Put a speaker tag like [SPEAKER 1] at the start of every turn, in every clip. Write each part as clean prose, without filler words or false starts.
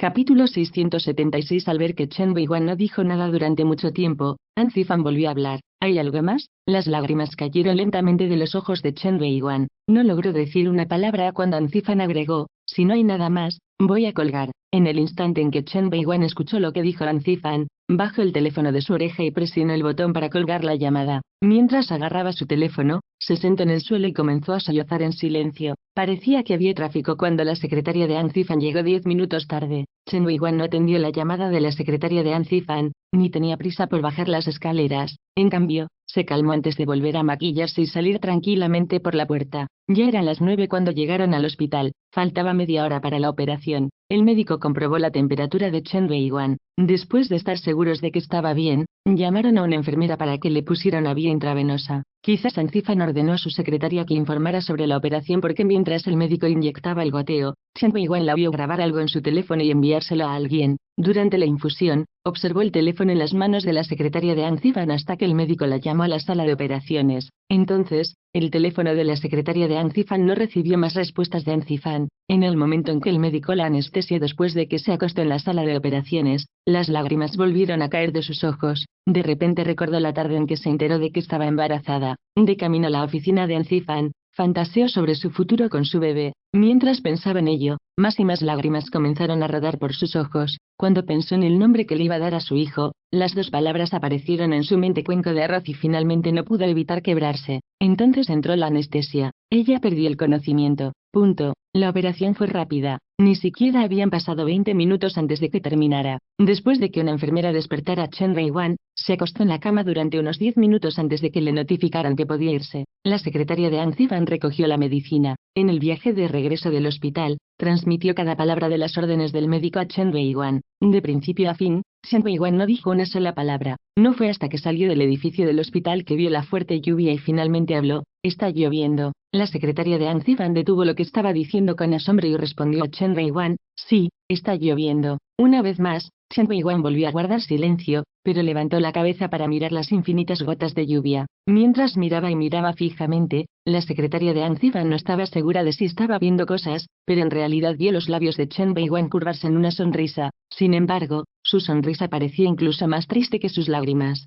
[SPEAKER 1] Capítulo 676. Al ver que Chen Weiwan no dijo nada durante mucho tiempo, An Zifan volvió a hablar. ¿Hay algo más? Las lágrimas cayeron lentamente de los ojos de Chen Weiwan. No logró decir una palabra cuando An Zifan agregó: si no hay nada más, voy a colgar. En el instante en que Chen Weiwan escuchó lo que dijo An Zifan, bajó el teléfono de su oreja y presionó el botón para colgar la llamada. Mientras agarraba su teléfono, se sentó en el suelo y comenzó a sollozar en silencio. Parecía que había tráfico cuando la secretaria de An Zifan llegó 10 minutos tarde. Chen Weiwan no atendió la llamada de la secretaria de An Zifan, ni tenía prisa por bajar las escaleras. En cambio, se calmó antes de volver a maquillarse y salir tranquilamente por la puerta. Ya eran las 9 cuando llegaron al hospital. Faltaba media hora para la operación. El médico comprobó la temperatura de Chen Weiwan. Después de estar seguros de que estaba bien, llamaron a una enfermera para que le pusiera una vía intravenosa. Quizás An Zifan ordenó a su secretaria que informara sobre la operación porque mientras el médico inyectaba el goteo, Chen Weiwan la vio grabar algo en su teléfono y enviárselo a alguien. Durante la infusión, observó el teléfono en las manos de la secretaria de An Zifan hasta que el médico la llamó a la sala de operaciones. Entonces, el teléfono de la secretaria de An Zifan no recibió más respuestas de An Zifan. En el momento en que el médico la anestesió después de que se acostó en la sala de operaciones, las lágrimas volvieron a caer de sus ojos. De repente recordó la tarde en que se enteró de que estaba embarazada. De camino a la oficina de An Zifan, fantaseó sobre su futuro con su bebé. Mientras pensaba en ello, más y más lágrimas comenzaron a rodar por sus ojos. Cuando pensó en el nombre que le iba a dar a su hijo, las dos palabras aparecieron en su mente: cuenco de arroz, y finalmente no pudo evitar quebrarse. Entonces entró la anestesia. Ella perdió el conocimiento. La operación fue rápida. Ni siquiera habían pasado 20 minutos antes de que terminara. Después de que una enfermera despertara a Chen Weiwan, se acostó en la cama durante unos 10 minutos antes de que le notificaran que podía irse. La secretaria de An Zifan recogió la medicina. En el viaje de regreso del hospital, transmitió cada palabra de las órdenes del médico a Chen Weiwan. De principio a fin, Chen Weiwan no dijo una sola palabra. No fue hasta que salió del edificio del hospital que vio la fuerte lluvia y finalmente habló. «Está lloviendo». La secretaria de An Zifan detuvo lo que estaba diciendo con asombro y respondió a Chen Weiwan: «Sí, está lloviendo». Una vez más, Chen Weiwan volvió a guardar silencio, pero levantó la cabeza para mirar las infinitas gotas de lluvia. Mientras miraba y miraba fijamente, la secretaria de An Zifan no estaba segura de si estaba viendo cosas, pero en realidad vio los labios de Chen Weiwan curvarse en una sonrisa. Sin embargo, su sonrisa parecía incluso más triste que sus lágrimas.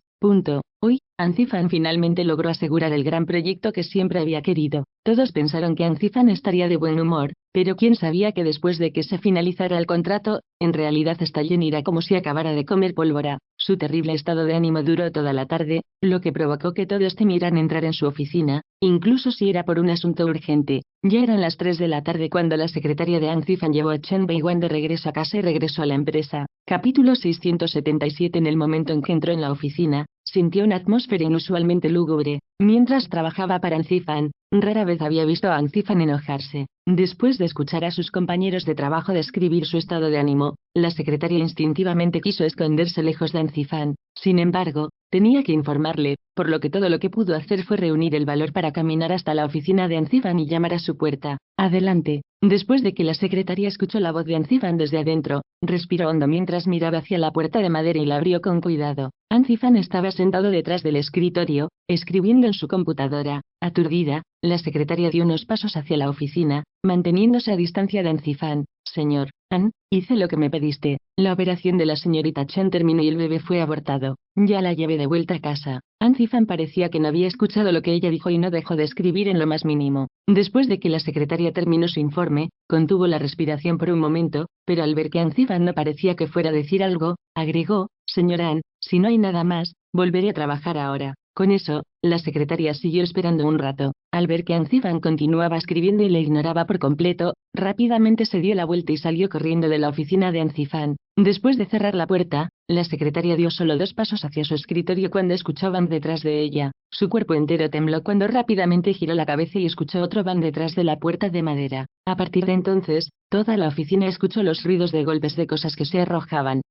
[SPEAKER 1] Hoy, An Zifan finalmente logró asegurar el gran proyecto que siempre había querido. Todos pensaron que An Zifan estaría de buen humor, pero quién sabía que después de que se finalizara el contrato, en realidad Stalin irá como si acabara de comer pólvora. Su terrible estado de ánimo duró toda la tarde, lo que provocó que todos temieran entrar en su oficina, incluso si era por un asunto urgente. Ya eran las 3 de la tarde cuando la secretaria de An Zifan llevó a Chen Weiwan de regreso a casa y regresó a la empresa. Capítulo 677. En el momento en que entró en la oficina, sintió una atmósfera inusualmente lúgubre. Mientras trabajaba para An Zifan, rara vez había visto a An Zifan enojarse. Después de escuchar a sus compañeros de trabajo describir su estado de ánimo, la secretaria instintivamente quiso esconderse lejos de An Zifan. Sin embargo, tenía que informarle, por lo que todo lo que pudo hacer fue reunir el valor para caminar hasta la oficina de An Zifan y llamar a su puerta. «Adelante». Después de que la secretaria escuchó la voz de An Zifan desde adentro, respiró hondo mientras miraba hacia la puerta de madera y la abrió con cuidado. An Zifan estaba sentado detrás del escritorio, escribiendo en su computadora. Aturdida, la secretaria dio unos pasos hacia la oficina, manteniéndose a distancia de An Zifan. «Señor An, hice lo que me pediste. La operación de la señorita Chen terminó y el bebé fue abortado. Ya la llevé de vuelta a casa». An Zifan parecía que no había escuchado lo que ella dijo y no dejó de escribir en lo más mínimo. Después de que la secretaria terminó su informe, contuvo la respiración por un momento, pero al ver que An Zifan no parecía que fuera a decir algo, agregó: «Señora An, si no hay nada más, volveré a trabajar ahora». Con eso, la secretaria siguió esperando un rato. Al ver que An Zifan continuaba escribiendo y le ignoraba por completo, rápidamente se dio la vuelta y salió corriendo de la oficina de An Zifan. Después de cerrar la puerta, la secretaria dio solo 2 pasos hacia su escritorio cuando escuchó a Van detrás de ella. Su cuerpo entero tembló cuando rápidamente giró la cabeza y escuchó otro Van detrás de la puerta de madera. A partir de entonces, toda la oficina escuchó los ruidos de golpes de cosas que se arrojaban.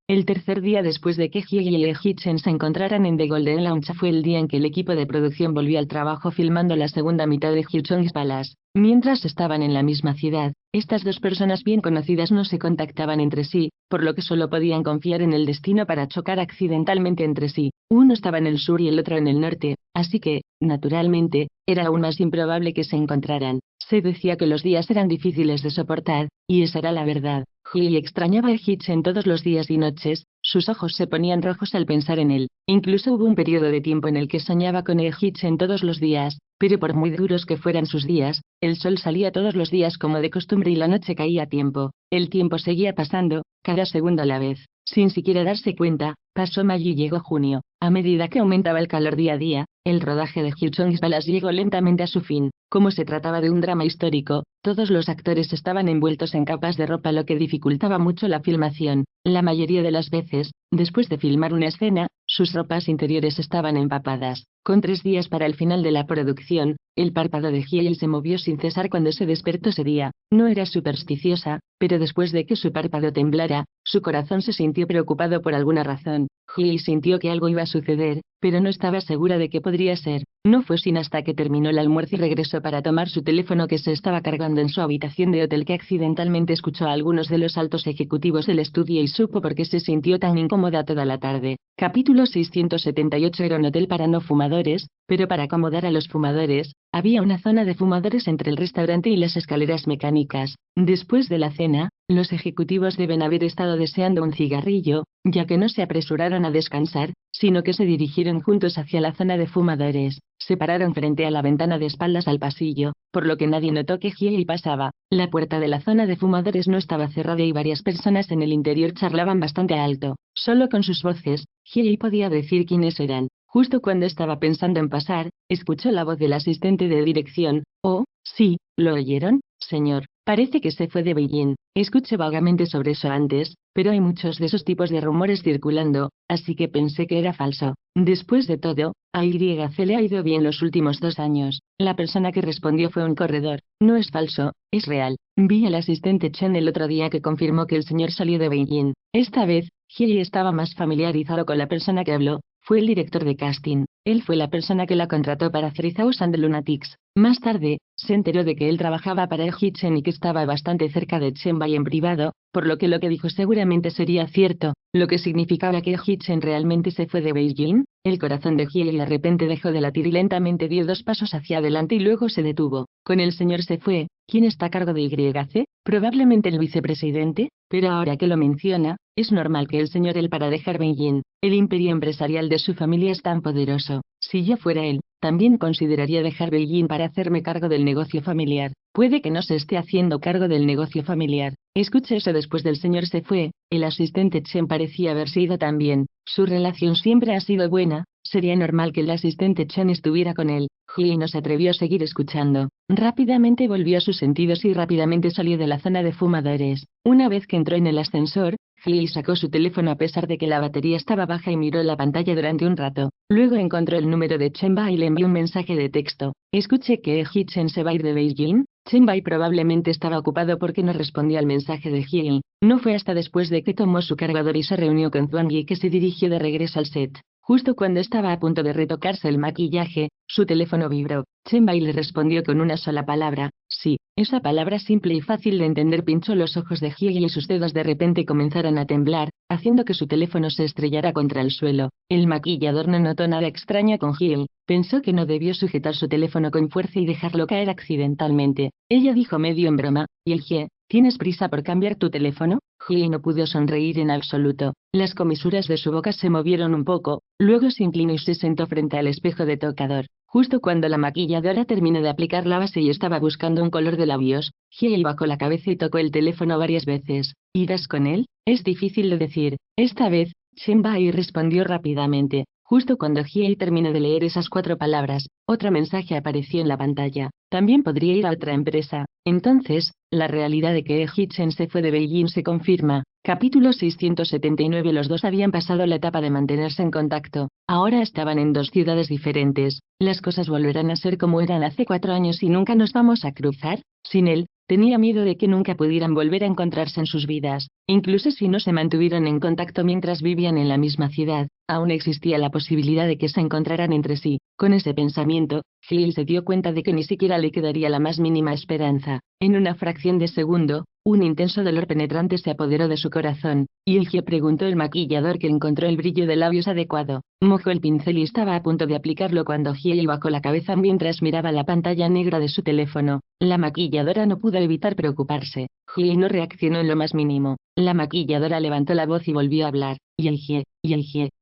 [SPEAKER 1] El tercer día después de que Hye y Lee Hee-chen se encontraran en The Golden Lounge fue el día en que el equipo de producción volvió al trabajo filmando la segunda mitad de Hyuchong's Palace. Mientras estaban en la misma ciudad, estas dos personas bien conocidas no se contactaban entre sí, por lo que solo podían confiar en el destino para chocar accidentalmente entre sí. Uno estaba en el sur y el otro en el norte, así que, naturalmente, era aún más improbable que se encontraran. Se decía que los días eran difíciles de soportar, y esa era la verdad. Hee extrañaba a Hee-chan todos los días y noches, sus ojos se ponían rojos al pensar en él. Incluso hubo un periodo de tiempo en el que soñaba con Hee-chan todos los días, pero por muy duros que fueran sus días, el sol salía todos los días como de costumbre y la noche caía a tiempo. El tiempo seguía pasando, cada segundo a la vez. Sin siquiera darse cuenta, pasó mayo y llegó junio. A medida que aumentaba el calor día a día, el rodaje de Hyecheong's Palace llegó lentamente a su fin. Como se trataba de un drama histórico, todos los actores estaban envueltos en capas de ropa, lo que dificultaba mucho la filmación. La mayoría de las veces, después de filmar una escena, sus ropas interiores estaban empapadas. Con 3 días para el final de la producción, el párpado de Hye se movió sin cesar cuando se despertó ese día. No era supersticiosa, pero después de que su párpado temblara, su corazón se sintió preocupado por alguna razón. Hye sintió que algo iba a suceder, pero no estaba segura de qué podría ser. No fue sin hasta que terminó el almuerzo y regresó para tomar su teléfono que se estaba cargando en su habitación de hotel que accidentalmente escuchó a algunos de los altos ejecutivos del estudio y supo por qué se sintió tan incómoda toda la tarde. Capítulo 678. Era un hotel para no fumadores, pero para acomodar a los fumadores, había una zona de fumadores entre el restaurante y las escaleras mecánicas. Después de la cena, los ejecutivos deben haber estado deseando un cigarrillo, ya que no se apresuraron a descansar, sino que se dirigieron juntos hacia la zona de fumadores. Se pararon frente a la ventana de espaldas al pasillo, por lo que nadie notó que Hye pasaba. La puerta de la zona de fumadores no estaba cerrada y varias personas en el interior charlaban bastante alto. Solo con sus voces, Hye podía decir quiénes eran. Justo cuando estaba pensando en pasar, escuchó la voz del asistente de dirección. Oh, sí, ¿lo oyeron, señor? Parece que se fue de Beijing. Escuché vagamente sobre eso antes, pero hay muchos de esos tipos de rumores circulando, así que pensé que era falso. Después de todo, a YC le ha ido bien los últimos 2 años. La persona que respondió fue un corredor. No es falso, es real. Vi al asistente Chen el otro día que confirmó que el señor salió de Beijing. Esta vez, Hye estaba más familiarizado con la persona que habló. Fue el director de casting. Él fue la persona que la contrató para 3000 The Lunatics. Más tarde, se enteró de que él trabajaba para Hee-chan y que estaba bastante cerca de Chen-bai en privado, por lo que dijo seguramente sería cierto, lo que significaba que Hee-chan realmente se fue de Beijing. El corazón de Hye de repente dejó de latir y lentamente dio 2 pasos hacia adelante y luego se detuvo. Con el señor se fue. ¿Quién está a cargo de YC? Probablemente el vicepresidente, pero ahora que lo menciona, es normal que el señor para dejar Beijing. El imperio empresarial de su familia es tan poderoso. Si yo fuera él, también consideraría dejar Beijing para hacerme cargo del negocio familiar. Puede que no se esté haciendo cargo del negocio familiar. Escuché eso después del señor se fue. El asistente Chen parecía haberse ido también. Su relación siempre ha sido buena. Sería normal que el asistente Chen estuviera con él. Hye no se atrevió a seguir escuchando. Rápidamente volvió a sus sentidos y rápidamente salió de la zona de fumadores. Una vez que entró en el ascensor, Hye sacó su teléfono a pesar de que la batería estaba baja y miró la pantalla durante un rato. Luego encontró el número de Chen-bai y le envió un mensaje de texto. Escuché que Hee-chan se va a ir de Beijing. Chen-bai probablemente estaba ocupado porque no respondió al mensaje de Hye. No fue hasta después de que tomó su cargador y se reunió con Zhuang-yi que se dirigió de regreso al set. Justo cuando estaba a punto de retocarse el maquillaje, su teléfono vibró. Chen-bai le respondió con una sola palabra, sí. Esa palabra simple y fácil de entender pinchó los ojos de Hye y sus dedos de repente comenzaron a temblar, haciendo que su teléfono se estrellara contra el suelo. El maquillador no notó nada extraño con Hye. Pensó que no debió sujetar su teléfono con fuerza y dejarlo caer accidentalmente. Ella dijo medio en broma, ¿y el Hye? ¿Tienes prisa por cambiar tu teléfono? Hye no pudo sonreír en absoluto. Las comisuras de su boca se movieron un poco, luego se inclinó y se sentó frente al espejo de tocador. Justo cuando la maquilladora terminó de aplicar la base y estaba buscando un color de labios, Hye bajó la cabeza y tocó el teléfono varias veces. ¿Irás con él? Es difícil de decir. Esta vez, Chen-bai respondió rápidamente. Justo cuando Hye terminó de leer esas 4 palabras, otro mensaje apareció en la pantalla. También podría ir a otra empresa. Entonces, la realidad de que Hee-chan se fue de Beijing se confirma. Capítulo 679. Los dos habían pasado la etapa de mantenerse en contacto. Ahora estaban en 2 ciudades diferentes. Las cosas volverán a ser como eran hace 4 años y nunca nos vamos a cruzar. Sin él, tenía miedo de que nunca pudieran volver a encontrarse en sus vidas. Incluso si no se mantuvieron en contacto mientras vivían en la misma ciudad, aún existía la posibilidad de que se encontraran entre sí. Con ese pensamiento, Hye se dio cuenta de que ni siquiera le quedaría la más mínima esperanza. En una fracción de segundo, Un intenso dolor penetrante se apoderó de su corazón, y Hye preguntó al maquillador que encontró el brillo de labios adecuado. Mojó el pincel y estaba a punto de aplicarlo cuando Hye bajó la cabeza mientras miraba la pantalla negra de su teléfono. La maquilladora no pudo evitar preocuparse. Hye no reaccionó en lo más mínimo. La maquilladora levantó la voz y volvió a hablar. Hye.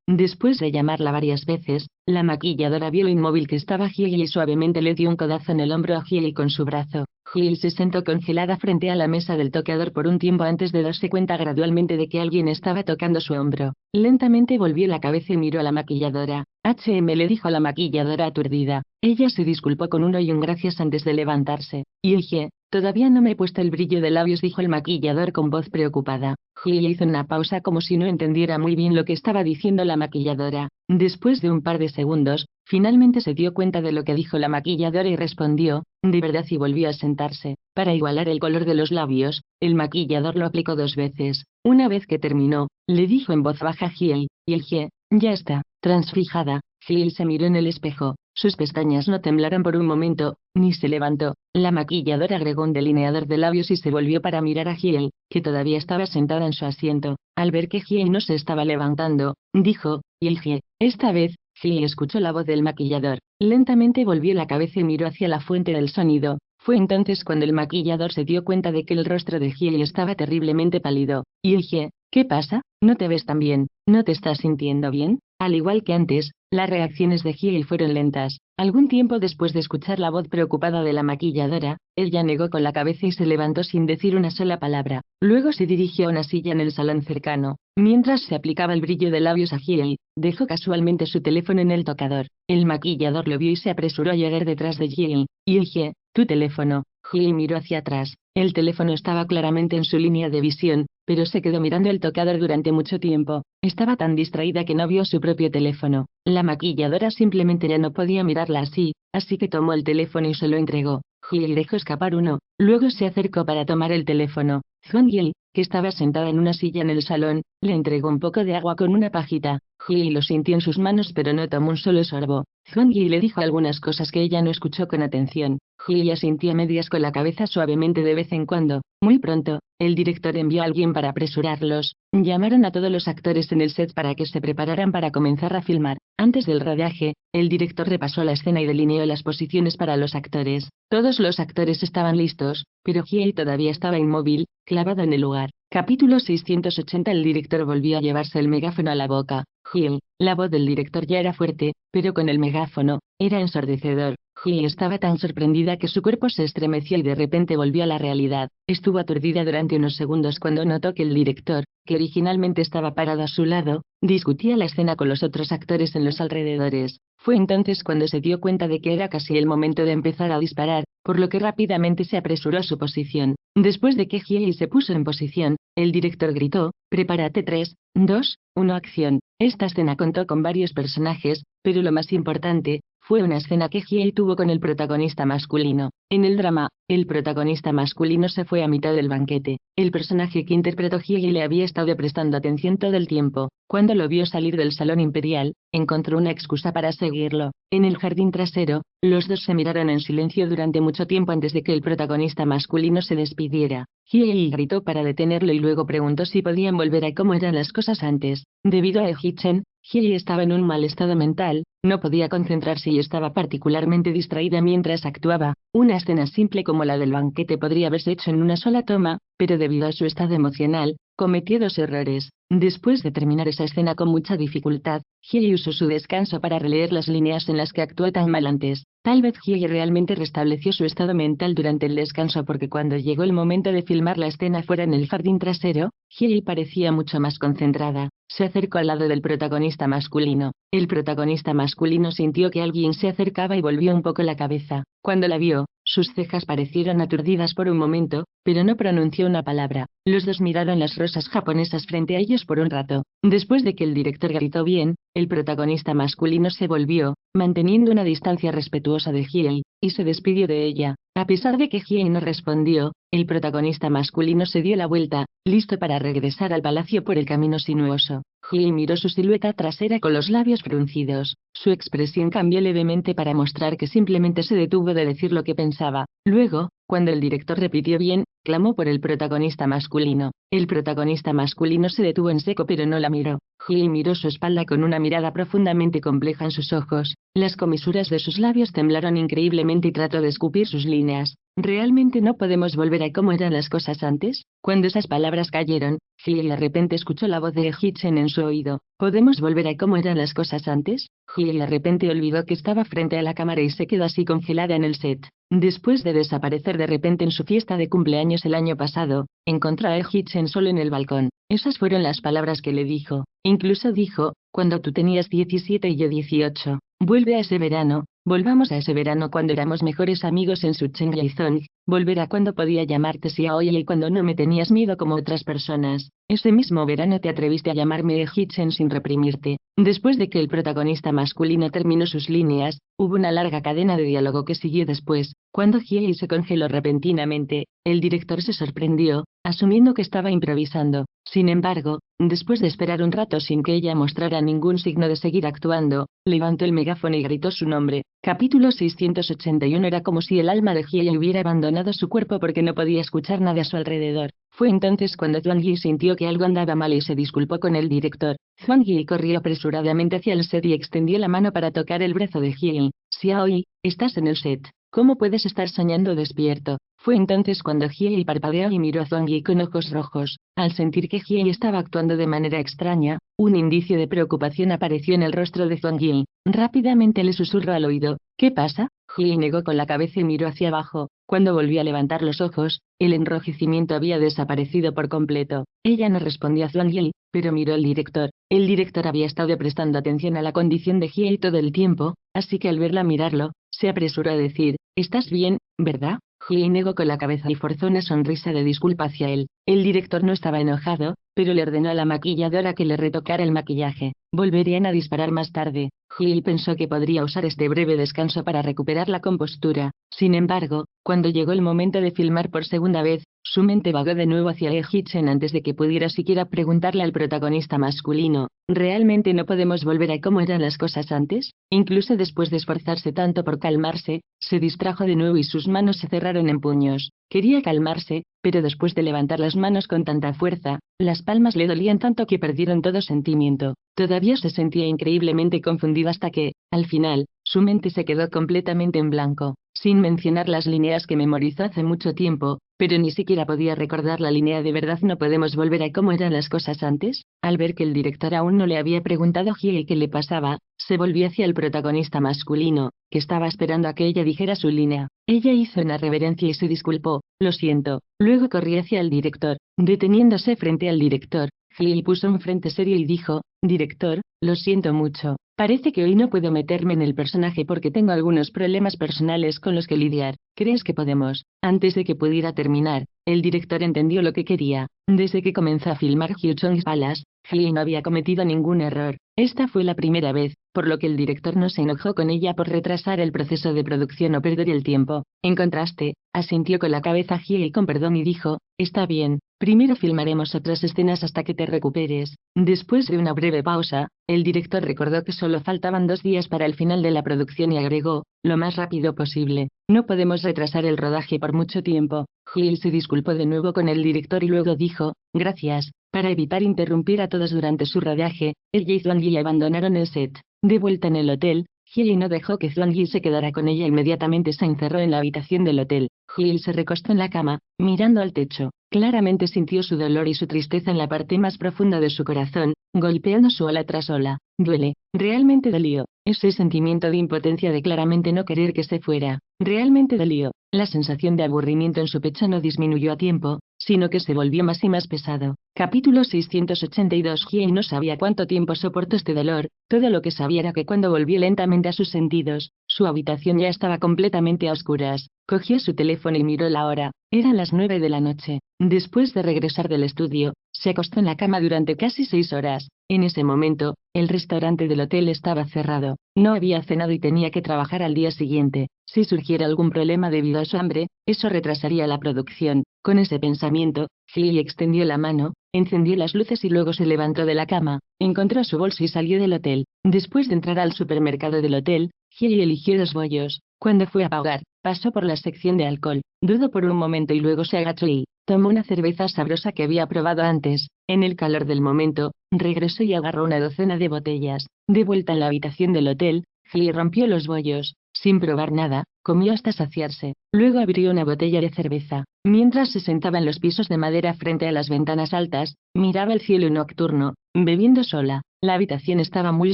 [SPEAKER 1] Después de llamarla varias veces, la maquilladora vio lo inmóvil que estaba Hye y suavemente le dio un codazo en el hombro a Hye con su brazo. Hye se sentó congelada frente a la mesa del tocador por un tiempo antes de darse cuenta gradualmente de que alguien estaba tocando su hombro. Lentamente volvió la cabeza y miró a la maquilladora. Le dijo a la maquilladora aturdida. Ella se disculpó con un gracias antes de levantarse. Hye, todavía no me he puesto el brillo de labios, dijo el maquillador con voz preocupada. Hye hizo una pausa como si no entendiera muy bien lo que estaba diciendo la maquilladora. Después de un par de segundos, finalmente se dio cuenta de lo que dijo la maquilladora y respondió, de verdad, y volvió a sentarse. Para igualar el color de los labios, el maquillador lo aplicó 2 veces. Una vez que terminó, le dijo en voz baja a Hye, Hye, ya está. Transfijada, Hye se miró en el espejo. Sus pestañas no temblaron por un momento, ni se levantó. La maquilladora agregó un delineador de labios y se volvió para mirar a Hye, que todavía estaba sentada en su asiento. Al ver que Hye no se estaba levantando, dijo, Hye, esta vez. Hye escuchó la voz del maquillador. Lentamente volvió la cabeza y miró hacia la fuente del sonido. Fue entonces cuando el maquillador se dio cuenta de que el rostro de Hye estaba terriblemente pálido. Hye, ¿qué pasa? ¿No te ves tan bien? ¿No te estás sintiendo bien? Al igual que antes, las reacciones de Hye fueron lentas. Algún tiempo después de escuchar la voz preocupada de la maquilladora, ella negó con la cabeza y se levantó sin decir una sola palabra. Luego se dirigió a una silla en el salón cercano. Mientras se aplicaba el brillo de labios a Hye, dejó casualmente su teléfono en el tocador. El maquillador lo vio y se apresuró a llegar detrás de Hye. Hye, tu teléfono. Hye miró hacia atrás. El teléfono estaba claramente en su línea de visión, pero se quedó mirando el tocador durante mucho tiempo. Estaba tan distraída que no vio su propio teléfono. La maquilladora simplemente ya no podía mirarla así que tomó el teléfono y se lo entregó. Hye dejó escapar uno, luego se acercó para tomar el teléfono. Hye, que estaba sentada en una silla en el salón, le entregó un poco de agua con una pajita. Hye lo sintió en sus manos pero no tomó un solo sorbo. Hye le dijo algunas cosas que ella no escuchó con atención. Hye asintió a medias con la cabeza suavemente de vez en cuando. Muy pronto, el director envió a alguien para apresurarlos. Llamaron a todos los actores en el set para que se prepararan para comenzar a filmar. Antes del rodaje, el director repasó la escena y delineó las posiciones para los actores. Todos los actores estaban listos, pero Hye todavía estaba inmóvil, clavado en el lugar. Capítulo 680. El director volvió a llevarse el megáfono a la boca. Hye, la voz del director ya era fuerte, pero con el megáfono, era ensordecedor. Hye estaba tan sorprendida que su cuerpo se estremeció y de repente volvió a la realidad. Estuvo aturdida durante unos segundos cuando notó que el director, que originalmente estaba parado a su lado, discutía la escena con los otros actores en los alrededores. Fue entonces cuando se dio cuenta de que era casi el momento de empezar a disparar, por lo que rápidamente se apresuró a su posición. Después de que Hye se puso en posición, el director gritó, prepárate 3, 2, 1 acción. Esta escena contó con varios personajes, pero lo más importante, fue una escena que Hye tuvo con el protagonista masculino. En el drama, el protagonista masculino se fue a mitad del banquete. El personaje que interpretó Hye le había estado prestando atención todo el tiempo. Cuando lo vio salir del salón imperial, encontró una excusa para seguirlo. En el jardín trasero, los dos se miraron en silencio durante mucho tiempo antes de que el protagonista masculino se despidiera. Hye gritó para detenerlo y luego preguntó si podían volver a cómo eran las cosas antes. Debido a Hye-chen, Hye estaba en un mal estado mental, no podía concentrarse y estaba particularmente distraída mientras actuaba. Una escena simple como la del banquete podría haberse hecho en una sola toma, pero debido a su estado emocional, cometió 2 errores. Después de terminar esa escena con mucha dificultad, Hye usó su descanso para releer las líneas en las que actuó tan mal antes. Tal vez Hye realmente restableció su estado mental durante el descanso porque cuando llegó el momento de filmar la escena fuera en el jardín trasero, Hye parecía mucho más concentrada. Se acercó al lado del protagonista masculino. El protagonista masculino sintió que alguien se acercaba y volvió un poco la cabeza. Cuando la vio, sus cejas parecieron aturdidas por un momento, pero no pronunció una palabra. Los dos miraron las rosas japonesas frente a ellos por un rato. Después de que el director gritó bien, el protagonista masculino se volvió, manteniendo una distancia respetuosa de Hye, y se despidió de ella. A pesar de que Hye no respondió, el protagonista masculino se dio la vuelta, listo para regresar al palacio por el camino sinuoso. Hyei miró su silueta trasera con los labios fruncidos. Su expresión cambió levemente para mostrar que simplemente se detuvo de decir lo que pensaba. Luego, cuando el director repitió bien, clamó por el protagonista masculino. El protagonista masculino se detuvo en seco pero no la miró. Hyei miró su espalda con una mirada profundamente compleja en sus ojos. Las comisuras de sus labios temblaron increíblemente y trató de escupir sus líneas. ¿Realmente no podemos volver a cómo eran las cosas antes? Cuando esas palabras cayeron, Hyei de repente escuchó la voz de Hitchen en su oído. ¿Podemos volver a cómo eran las cosas antes? Hyei de repente olvidó que estaba frente a la cámara y se quedó así congelada en el set. Después de desaparecer de repente en su fiesta de cumpleaños el año pasado, encontró a Hitchen solo en el balcón. Esas fueron las palabras que le dijo. Incluso dijo, cuando tú tenías 17 y yo 18. Vuelve a ese verano, volvamos a ese verano cuando éramos mejores amigos en Sucheonggyeong. Volver a cuando podía llamarte Xiaoyi y cuando no me tenías miedo como otras personas. Ese mismo verano te atreviste a llamarme Hitchen sin reprimirte. Después de que el protagonista masculino terminó sus líneas, hubo una larga cadena de diálogo que siguió después. Cuando Hyei se congeló repentinamente, el director se sorprendió, asumiendo que estaba improvisando. Sin embargo, después de esperar un rato sin que ella mostrara ningún signo de seguir actuando, levantó el megáfono y gritó su nombre. Capítulo 681. Era como si el alma de Hyei hubiera abandonado su cuerpo porque no podía escuchar nada a su alrededor. Fue entonces cuando Zhuangyi sintió que algo andaba mal y se disculpó con el director. Zhuangyi corrió apresuradamente hacia el set y extendió la mano para tocar el brazo de Hyei. Xiaoyi, estás en el set. ¿Cómo puedes estar soñando despierto? Fue entonces cuando Hyei parpadeó y miró a Zhuangyi con ojos rojos. Al sentir que Hyei estaba actuando de manera extraña, un indicio de preocupación apareció en el rostro de Zhuangyi. Rápidamente le susurró al oído. ¿Qué pasa? Hyei negó con la cabeza y miró hacia abajo. Cuando volvió a levantar los ojos, el enrojecimiento había desaparecido por completo. Ella no respondió a Zhuangyi, pero miró al director. El director había estado prestando atención a la condición de Hyei todo el tiempo, así que al verla mirarlo, se apresuró a decir, ¿estás bien, verdad? Hyei negó con la cabeza y forzó una sonrisa de disculpa hacia él. El director no estaba enojado, pero le ordenó a la maquilladora que le retocara el maquillaje. Volverían a disparar más tarde. Hyei pensó que podría usar este breve descanso para recuperar la compostura. Sin embargo, cuando llegó el momento de filmar por segunda vez, su mente vagó de nuevo hacia Hitchen antes de que pudiera siquiera preguntarle al protagonista masculino, ¿realmente no podemos volver a cómo eran las cosas antes? Incluso después de esforzarse tanto por calmarse, se distrajo de nuevo y sus manos se cerraron en puños. Quería calmarse, pero después de levantar las manos con tanta fuerza, las palmas le dolían tanto que perdieron todo sentimiento. Todavía se sentía increíblemente confundido hasta que, al final, su mente se quedó completamente en blanco, sin mencionar las líneas que memorizó hace mucho tiempo, pero ni siquiera podía recordar la línea de verdad. ¿No podemos volver a cómo eran las cosas antes? Al ver que el director aún no le había preguntado a Hyei qué le pasaba, se volvió hacia el protagonista masculino, que estaba esperando a que ella dijera su línea. Ella hizo una reverencia y se disculpó, lo siento. Luego corrió hacia el director, deteniéndose frente al director. Hyei puso un frente serio y dijo, director, lo siento mucho. Parece que hoy no puedo meterme en el personaje porque tengo algunos problemas personales con los que lidiar. ¿Crees que podemos? Antes de que pudiera terminar, el director entendió lo que quería. Desde que comenzó a filmar Hyuchong's Palace, Hyei no había cometido ningún error. Esta fue la primera vez, por lo que el director no se enojó con ella por retrasar el proceso de producción o perder el tiempo. En contraste, asintió con la cabeza Hyei con perdón y dijo, está bien, primero filmaremos otras escenas hasta que te recuperes. Después de una breve pausa, el director recordó que solo faltaban 2 días para el final de la producción y agregó, lo más rápido posible. No podemos retrasar el rodaje por mucho tiempo. Hyei se disculpó de nuevo con el director y luego dijo, gracias. Para evitar interrumpir a todos durante su rodaje, ella y Zhuangyi abandonaron el set. De vuelta en el hotel, Hyei no dejó que Zhuangyi se quedara con ella. Inmediatamente se encerró en la habitación del hotel. Hyei se recostó en la cama, mirando al techo. Claramente sintió su dolor y su tristeza en la parte más profunda de su corazón, golpeando su ola tras ola. Duele, realmente dolió. Ese sentimiento de impotencia de claramente no querer que se fuera. Realmente dolió. La sensación de aburrimiento en su pecho no disminuyó a tiempo, sino que se volvió más y más pesado. Capítulo 682. Hyei no sabía cuánto tiempo soportó este dolor. Todo lo que sabía era que cuando volvió lentamente a sus sentidos, su habitación ya estaba completamente a oscuras. Cogió su teléfono y miró la hora. Eran las 9 de la noche. Después de regresar del estudio, se acostó en la cama durante casi 6 horas. En ese momento, el restaurante del hotel estaba cerrado. No había cenado y tenía que trabajar al día siguiente. Si surgiera algún problema debido a su hambre, eso retrasaría la producción. Con ese pensamiento, Gil extendió la mano, encendió las luces y luego se levantó de la cama, encontró su bolsa y salió del hotel. Después de entrar al supermercado del hotel, Gil eligió 2 bollos. Cuando fue a pagar, pasó por la sección de alcohol, dudó por un momento y luego se agachó y tomó una cerveza sabrosa que había probado antes. En el calor del momento, regresó y agarró una docena de botellas. De vuelta en la habitación del hotel, Gil rompió los bollos. Sin probar nada, comió hasta saciarse. Luego abrió una botella de cerveza. Mientras se sentaba en los pisos de madera frente a las ventanas altas, miraba el cielo nocturno, bebiendo sola. La habitación estaba muy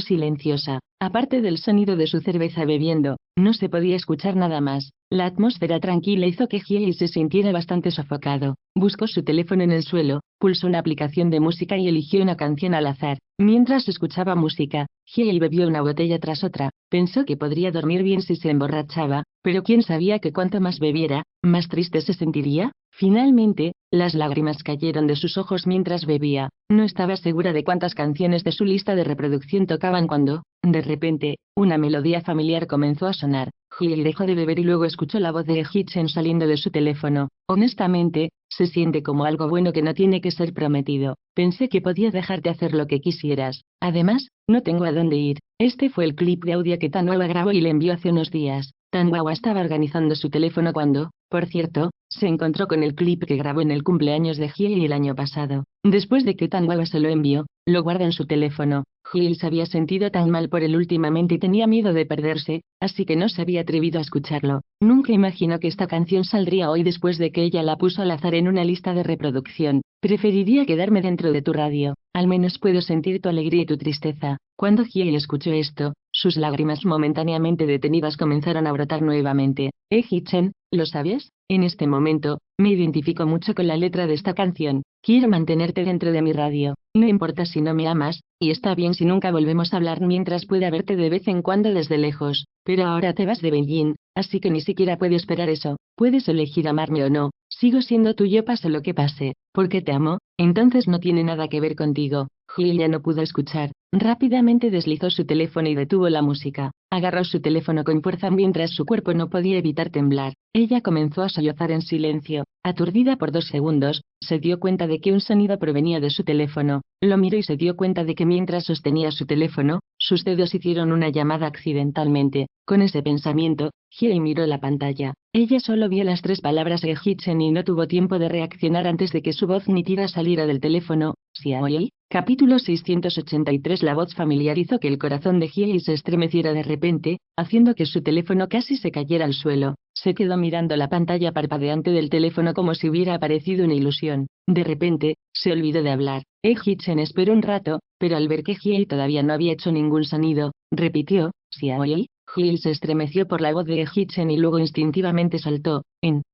[SPEAKER 1] silenciosa. Aparte del sonido de su cerveza bebiendo, no se podía escuchar nada más. La atmósfera tranquila hizo que Giles se sintiera bastante sofocado. Buscó su teléfono en el suelo, pulsó una aplicación de música y eligió una canción al azar. Mientras escuchaba música, Giles bebió una botella tras otra. Pensó que podría dormir bien si se emborrachaba, pero quién sabía que cuanto más bebiera, más triste se sentiría. Finalmente, las lágrimas cayeron de sus ojos mientras bebía. No estaba segura de cuántas canciones de su lista de reproducción tocaban cuando, de repente, una melodía familiar comenzó a sonar. Gil dejó de beber y luego escuchó la voz de Hitchen saliendo de su teléfono. Honestamente, se siente como algo bueno que no tiene que ser prometido. Pensé que podía dejarte hacer lo que quisieras. Además, no tengo a dónde ir. Este fue el clip de audio que Tanwa grabó y le envió hace unos días. Tanwa estaba organizando su teléfono cuando, por cierto, se encontró con el clip que grabó en el cumpleaños de Gil el año pasado. Después de que Tanwa se lo envió, lo guardó en su teléfono. Gil se había sentido tan mal por él últimamente y tenía miedo de perderse, así que no se había atrevido a escucharlo. Nunca imaginó que esta canción saldría hoy después de que ella la puso al azar en una lista de reproducción. Preferiría quedarme dentro de tu radio, al menos puedo sentir tu alegría y tu tristeza. Cuando Gil escuchó esto, sus lágrimas momentáneamente detenidas comenzaron a brotar nuevamente. Hitchen, ¿lo sabes? En este momento, me identifico mucho con la letra de esta canción. Quiero mantenerte dentro de mi radio. No importa si no me amas, y está bien si nunca volvemos a hablar mientras pueda verte de vez en cuando desde lejos. Pero ahora te vas de Beijing, así que ni siquiera puedo esperar eso. Puedes elegir amarme o no. Sigo siendo tuyo pase lo que pase. Porque te amo, entonces no tiene nada que ver contigo. Gil ya no pudo escuchar. Rápidamente deslizó su teléfono y detuvo la música. Agarró su teléfono con fuerza mientras su cuerpo no podía evitar temblar. Ella comenzó a sollozar en silencio. Aturdida por 2 segundos, se dio cuenta de que un sonido provenía de su teléfono. Lo miró y se dio cuenta de que mientras sostenía su teléfono, sus dedos hicieron una llamada accidentalmente. Con ese pensamiento, Gil miró la pantalla. Ella solo vio las 3 palabras de Hitchen y no tuvo tiempo de reaccionar antes de que su voz nítida saliera del teléfono. ¿Xiaoyi? Capítulo 683. La voz familiar hizo que el corazón de Gil se estremeciera de repente, haciendo que su teléfono casi se cayera al suelo. Se quedó mirando la pantalla parpadeante del teléfono como si hubiera aparecido una ilusión. De repente, se olvidó de hablar. Hitchen esperó un rato, pero al ver que Gil todavía no había hecho ningún sonido, repitió, ¿Xiaoyi? Gil se estremeció por la voz de Hitchen y luego instintivamente saltó.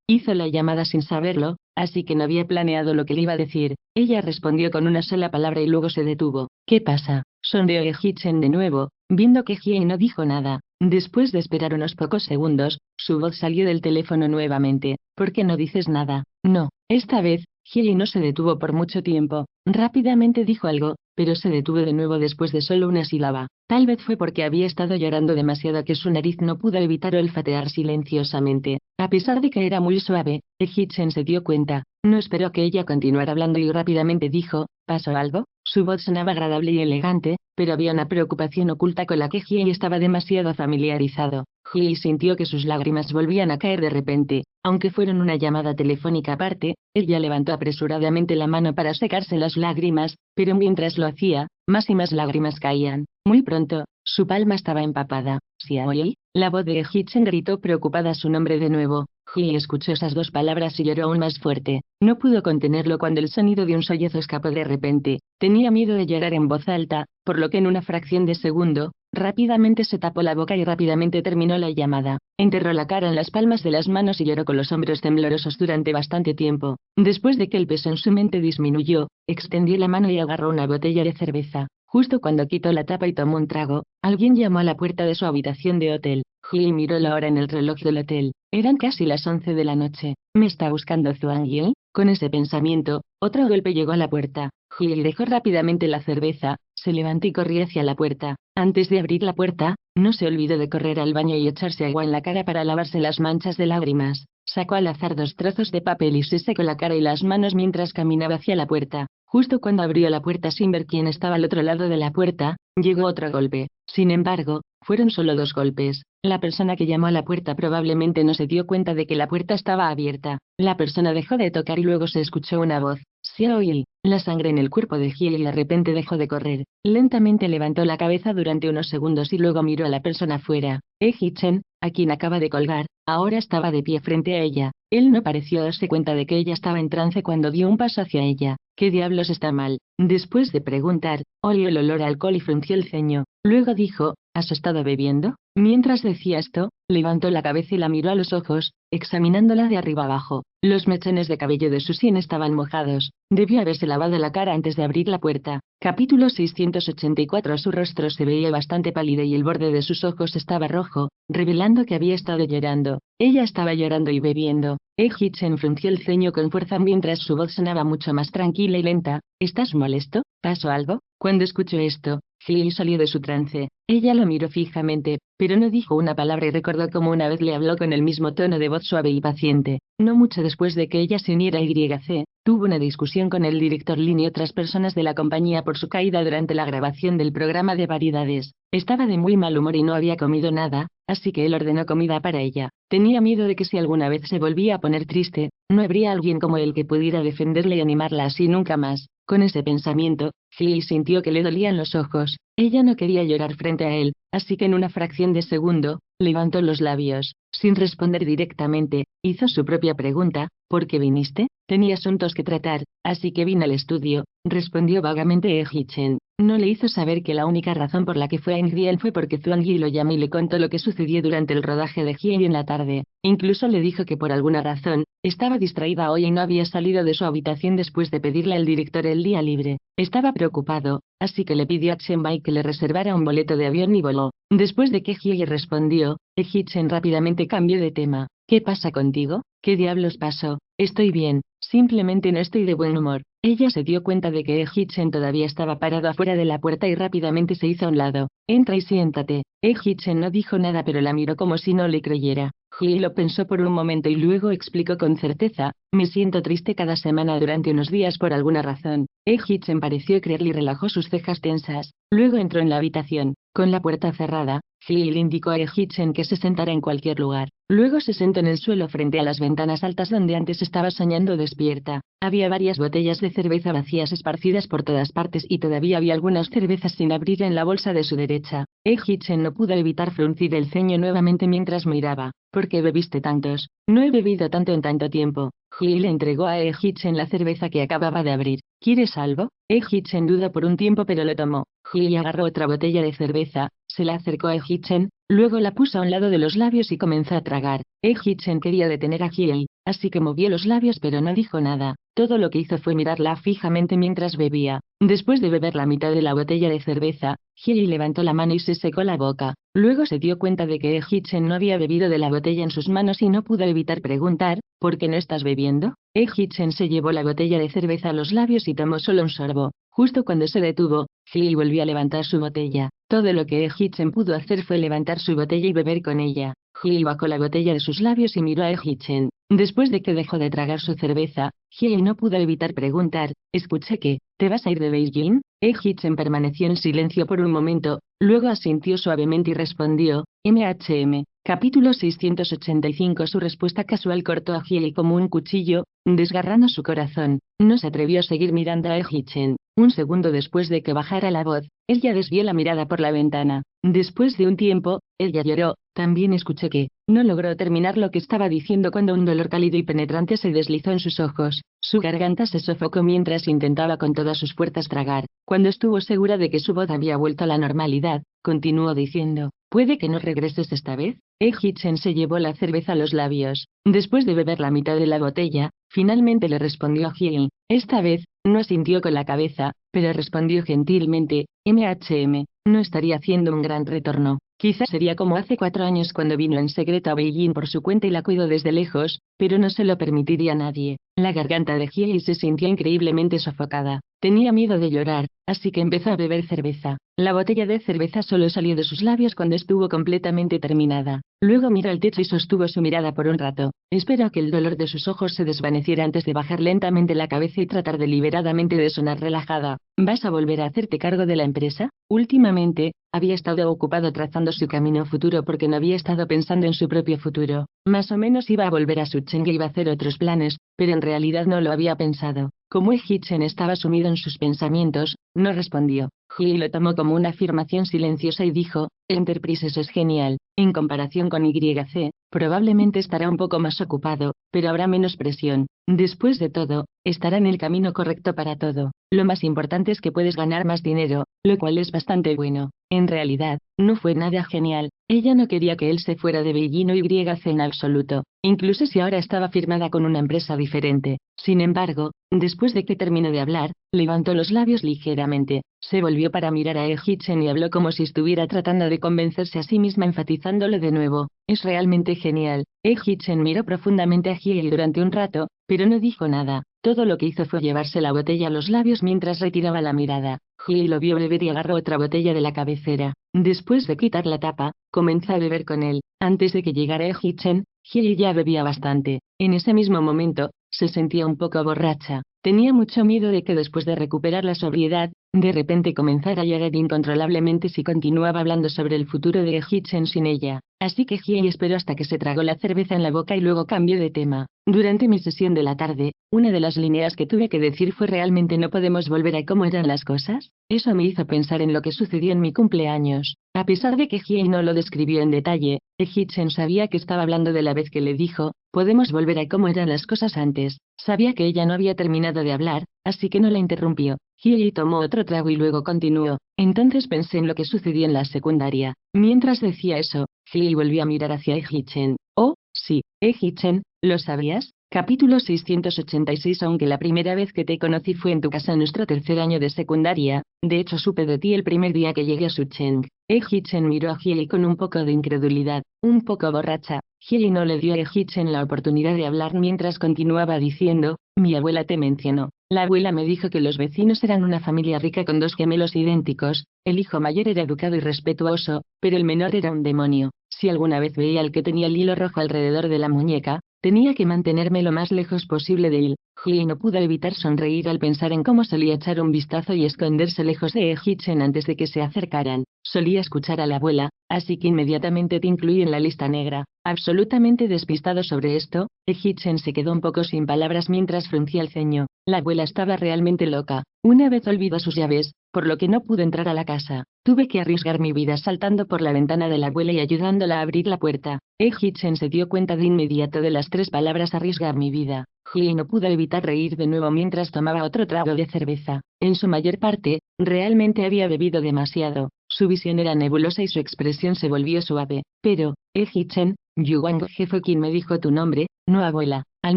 [SPEAKER 1] Hizo la llamada sin saberlo, así que no había planeado lo que le iba a decir. Ella respondió con una sola palabra y luego se detuvo. ¿Qué pasa? Sonrió Hitchen de nuevo, viendo que Gil no dijo nada. Después de esperar unos pocos segundos, su voz salió del teléfono nuevamente. ¿Por qué no dices nada? No. Esta vez, Gil no se detuvo por mucho tiempo. Rápidamente dijo algo, pero se detuvo de nuevo después de solo una sílaba. Tal vez fue porque había estado llorando demasiado que su nariz no pudo evitar olfatear silenciosamente. A pesar de que era muy suave, Hitchen se dio cuenta. No esperó que ella continuara hablando y rápidamente dijo, ¿pasó algo? Su voz sonaba agradable y elegante, pero había una preocupación oculta con la que Gil estaba demasiado familiarizado. Gil sintió que sus lágrimas volvían a caer de repente. Aunque fueron una llamada telefónica aparte, ella levantó apresuradamente la mano para secarse las lágrimas, pero mientras lo hacía, más y más lágrimas caían. Muy pronto, su palma estaba empapada. ¿Xiaoyi? La voz de Hitchen gritó preocupada su nombre de nuevo. Gil escuchó esas 2 palabras y lloró aún más fuerte. No pudo contenerlo cuando el sonido de un sollozo escapó de repente. Tenía miedo de llorar en voz alta, por lo que en una fracción de segundo, rápidamente se tapó la boca y rápidamente terminó la llamada. Enterró la cara en las palmas de las manos y lloró con los hombros temblorosos durante bastante tiempo. Después de que el peso en su mente disminuyó, extendió la mano y agarró una botella de cerveza. Justo cuando quitó la tapa y tomó un trago, alguien llamó a la puerta de su habitación de hotel. Gil miró la hora en el reloj del hotel. Eran casi las 11 de la noche. ¿Me está buscando Zhuang Yi? Con ese pensamiento, otro golpe llegó a la puerta. Gil dejó rápidamente la cerveza, se levantó y corrió hacia la puerta. Antes de abrir la puerta, no se olvidó de correr al baño y echarse agua en la cara para lavarse las manchas de lágrimas. Sacó al azar 2 trozos de papel y se secó la cara y las manos mientras caminaba hacia la puerta. Justo cuando abrió la puerta sin ver quién estaba al otro lado de la puerta, llegó otro golpe. Sin embargo, fueron solo 2 golpes. La persona que llamó a la puerta probablemente no se dio cuenta de que la puerta estaba abierta. La persona dejó de tocar y luego se escuchó una voz. Xiaoyi. La sangre en el cuerpo de Xiaoyi de repente dejó de correr. Lentamente levantó la cabeza durante unos segundos y luego miró a la persona fuera. Ji-chen, a quien acaba de colgar, ahora estaba de pie frente a ella. Él no pareció darse cuenta de que ella estaba en trance cuando dio un paso hacia ella. ¿Qué diablos está mal? Después de preguntar, olió el olor a alcohol y frunció el ceño. Luego dijo, ¿has estado bebiendo? Mientras decía esto, levantó la cabeza y la miró a los ojos, examinándola de arriba abajo. Los mechones de cabello de su sien estaban mojados. Debió haberse lavado la cara antes de abrir la puerta. Capítulo 684. Su rostro se veía bastante pálido y el borde de sus ojos estaba rojo, revelando que había estado llorando. Ella estaba llorando y bebiendo. Ji-chen frunció el ceño con fuerza mientras su voz sonaba mucho más tranquila y lenta. ¿Estás molesto? ¿Pasó algo? Cuando escuchó esto, Ji salió de su trance. Ella lo miró fijamente, pero no dijo una palabra y recordó cómo una vez le habló con el mismo tono de voz suave y paciente. No mucho después de que ella se uniera a YC, tuvo una discusión con el director Lin y otras personas de la compañía por su caída durante la grabación del programa de variedades. Estaba de muy mal humor y no había comido nada, así que él ordenó comida para ella. Tenía miedo de que si alguna vez se volvía a poner triste, no habría alguien como él que pudiera defenderle y animarla así nunca más. Con ese pensamiento, Ji sintió que le dolían los ojos. Ella no quería llorar frente a él, así que en una fracción de segundo, levantó los labios. Sin responder directamente, hizo su propia pregunta. ¿Por qué viniste? Tenía asuntos que tratar, así que vine al estudio, respondió vagamente Ji-chen. No le hizo saber que la única razón por la que fue a Ingriel fue porque Zuan Yi lo llamó y le contó lo que sucedió durante el rodaje de Ji en la tarde. Incluso le dijo que por alguna razón, estaba distraída hoy y no había salido de su habitación después de pedirle al director el día libre. Estaba preocupado, así que le pidió a Chen Bai que le reservara un boleto de avión y voló. Después de que Ji respondió, Ji-chen rápidamente cambió de tema. ¿Qué pasa contigo? ¿Qué diablos pasó? Estoy bien, simplemente no estoy de buen humor. Ella se dio cuenta de que Ji-chen todavía estaba parado afuera de la puerta y rápidamente se hizo a un lado. Entra y siéntate. Ji-chen no dijo nada pero la miró como si no le creyera. Ji lo pensó por un momento y luego explicó con certeza, me siento triste cada semana durante unos días por alguna razón. Ji-chen pareció creerle y relajó sus cejas tensas. Luego entró en la habitación. Con la puerta cerrada, Ji le indicó a Ji-chen que se sentara en cualquier lugar. Luego se sentó en el suelo frente a las ventanas altas donde antes estaba soñando despierta. Había varias botellas de cerveza vacías esparcidas por todas partes y todavía había algunas cervezas sin abrir en la bolsa de su derecha. Ji-chen no pudo evitar fruncir el ceño nuevamente mientras miraba. ¿Por qué bebiste tantos? No he bebido tanto en tanto tiempo. Ji le entregó a Ji-chen la cerveza que acababa de abrir. ¿Quieres algo? Ji-chen dudó por un tiempo pero lo tomó. Ji agarró otra botella de cerveza, se la acercó a Ji-chen, luego la puso a un lado de los labios y comenzó a tragar. Ji-chen quería detener a Ji, así que movió los labios pero no dijo nada. Todo lo que hizo fue mirarla fijamente mientras bebía. Después de beber la mitad de la botella de cerveza, Ji levantó la mano y se secó la boca. Luego se dio cuenta de que Ji-chen no había bebido de la botella en sus manos y no pudo evitar preguntar, ¿por qué no estás bebiendo? Ji-chen se llevó la botella de cerveza a los labios y tomó solo un sorbo. Justo cuando se detuvo, Ji volvió a levantar su botella. Todo lo que Ji-chen pudo hacer fue levantar su botella y beber con ella. Ji bajó la botella de sus labios y miró a Ji-chen. Después de que dejó de tragar su cerveza, Ji no pudo evitar preguntar, escuché que, ¿te vas a ir de Beijing? Ji-chen permaneció en silencio por un momento, luego asintió suavemente y respondió, MHM. Capítulo 685. Su respuesta casual cortó a Ji como un cuchillo, desgarrando su corazón. No se atrevió a seguir mirando a Ji-chen. Un segundo después de que bajara la voz, ella desvió la mirada por la ventana. Después de un tiempo, ella lloró. También escuché que, no logró terminar lo que estaba diciendo cuando un dolor cálido y penetrante se deslizó en sus ojos. Su garganta se sofocó mientras intentaba con todas sus fuerzas tragar. Cuando estuvo segura de que su voz había vuelto a la normalidad, continuó diciendo, ¿puede que no regreses esta vez? Ji-chen se llevó la cerveza a los labios. Después de beber la mitad de la botella, finalmente le respondió a Ji. Esta vez, no asintió con la cabeza, pero respondió gentilmente, MHM, no estaría haciendo un gran retorno. Quizás sería como hace 4 años cuando vino en secreto a Beijing por su cuenta y la cuidó desde lejos, pero no se lo permitiría a nadie. La garganta de Ji se sintió increíblemente sofocada. Tenía miedo de llorar, así que empezó a beber cerveza. La botella de cerveza solo salió de sus labios cuando estuvo completamente terminada. Luego miró al techo y sostuvo su mirada por un rato. Esperó a que el dolor de sus ojos se desvaneciera antes de bajar lentamente la cabeza y tratar deliberadamente de sonar relajada. ¿Vas a volver a hacerte cargo de la empresa? Últimamente, había estado ocupado trazando su camino futuro porque no había estado pensando en su propio futuro. Más o menos iba a volver a Sucheng e iba a hacer otros planes, pero en realidad no lo había pensado. Como Hichen estaba sumido en sus pensamientos, no respondió. Hui lo tomó como una afirmación silenciosa y dijo, Enterprises es genial. En comparación con YC, probablemente estará un poco más ocupado, pero habrá menos presión. Después de todo, estará en el camino correcto para todo. Lo más importante es que puedes ganar más dinero, lo cual es bastante bueno. En realidad, no fue nada genial. Ella no quería que él se fuera de Beijing o YC en absoluto, incluso si ahora estaba firmada con una empresa diferente. Sin embargo, después de que terminó de hablar, levantó los labios ligeramente, se volvió para mirar a Hichen y habló como si estuviera tratando de convencerse a sí misma enfatizándolo de nuevo. Es realmente genial. Hichen miró profundamente a Hiei durante un rato, pero no dijo nada. Todo lo que hizo fue llevarse la botella a los labios mientras retiraba la mirada. Hiei lo vio beber y agarró otra botella de la cabecera. Después de quitar la tapa, comenzó a beber con él. Antes de que llegara Hichen, Hiei ya bebía bastante. En ese mismo momento, se sentía un poco borracha. Tenía mucho miedo de que después de recuperar la sobriedad, de repente comenzara a llorar incontrolablemente si continuaba hablando sobre el futuro de Hichen sin ella. Así que Hiei esperó hasta que se tragó la cerveza en la boca y luego cambió de tema. Durante mi sesión de la tarde, una de las líneas que tuve que decir fue ¿realmente no podemos volver a cómo eran las cosas? Eso me hizo pensar en lo que sucedió en mi cumpleaños. A pesar de que Hiei no lo describió en detalle, Hichen sabía que estaba hablando de la vez que le dijo, podemos volver a cómo eran las cosas antes. Sabía que ella no había terminado de hablar, así que no la interrumpió. Hiei tomó otro trago y luego continuó. Entonces pensé en lo que sucedió en la secundaria. Mientras decía eso, Hiei volvió a mirar hacia Hichen. Oh, sí, Hichen, ¿lo sabías? Capítulo 686. Aunque la primera vez que te conocí fue en tu casa en nuestro tercer año de secundaria, de hecho supe de ti el primer día que llegué a Sucheng. Hichen miró a Hiei con un poco de incredulidad, un poco borracha. Hiei no le dio a Hichen la oportunidad de hablar mientras continuaba diciendo, mi abuela te mencionó. La abuela me dijo que los vecinos eran una familia rica con dos gemelos idénticos, el hijo mayor era educado y respetuoso, pero el menor era un demonio. Si alguna vez veía al que tenía el hilo rojo alrededor de la muñeca, tenía que mantenerme lo más lejos posible de él. Hiei no pudo evitar sonreír al pensar en cómo solía echar un vistazo y esconderse lejos de Hichen antes de que se acercaran. Solía escuchar a la abuela, así que inmediatamente te incluí en la lista negra. Absolutamente despistado sobre esto, Hichen se quedó un poco sin palabras mientras fruncía el ceño. La abuela estaba realmente loca. Una vez olvidó sus llaves, por lo que no pudo entrar a la casa. Tuve que arriesgar mi vida saltando por la ventana de la abuela y ayudándola a abrir la puerta. Hichen se dio cuenta de inmediato de las tres palabras arriesgar mi vida. Hiei no pudo evitar reír de nuevo mientras tomaba otro trago de cerveza. En su mayor parte, realmente había bebido demasiado. Su visión era nebulosa y su expresión se volvió suave. Pero, Hichen, Yuan-Ge fue quien me dijo tu nombre, no abuela. Al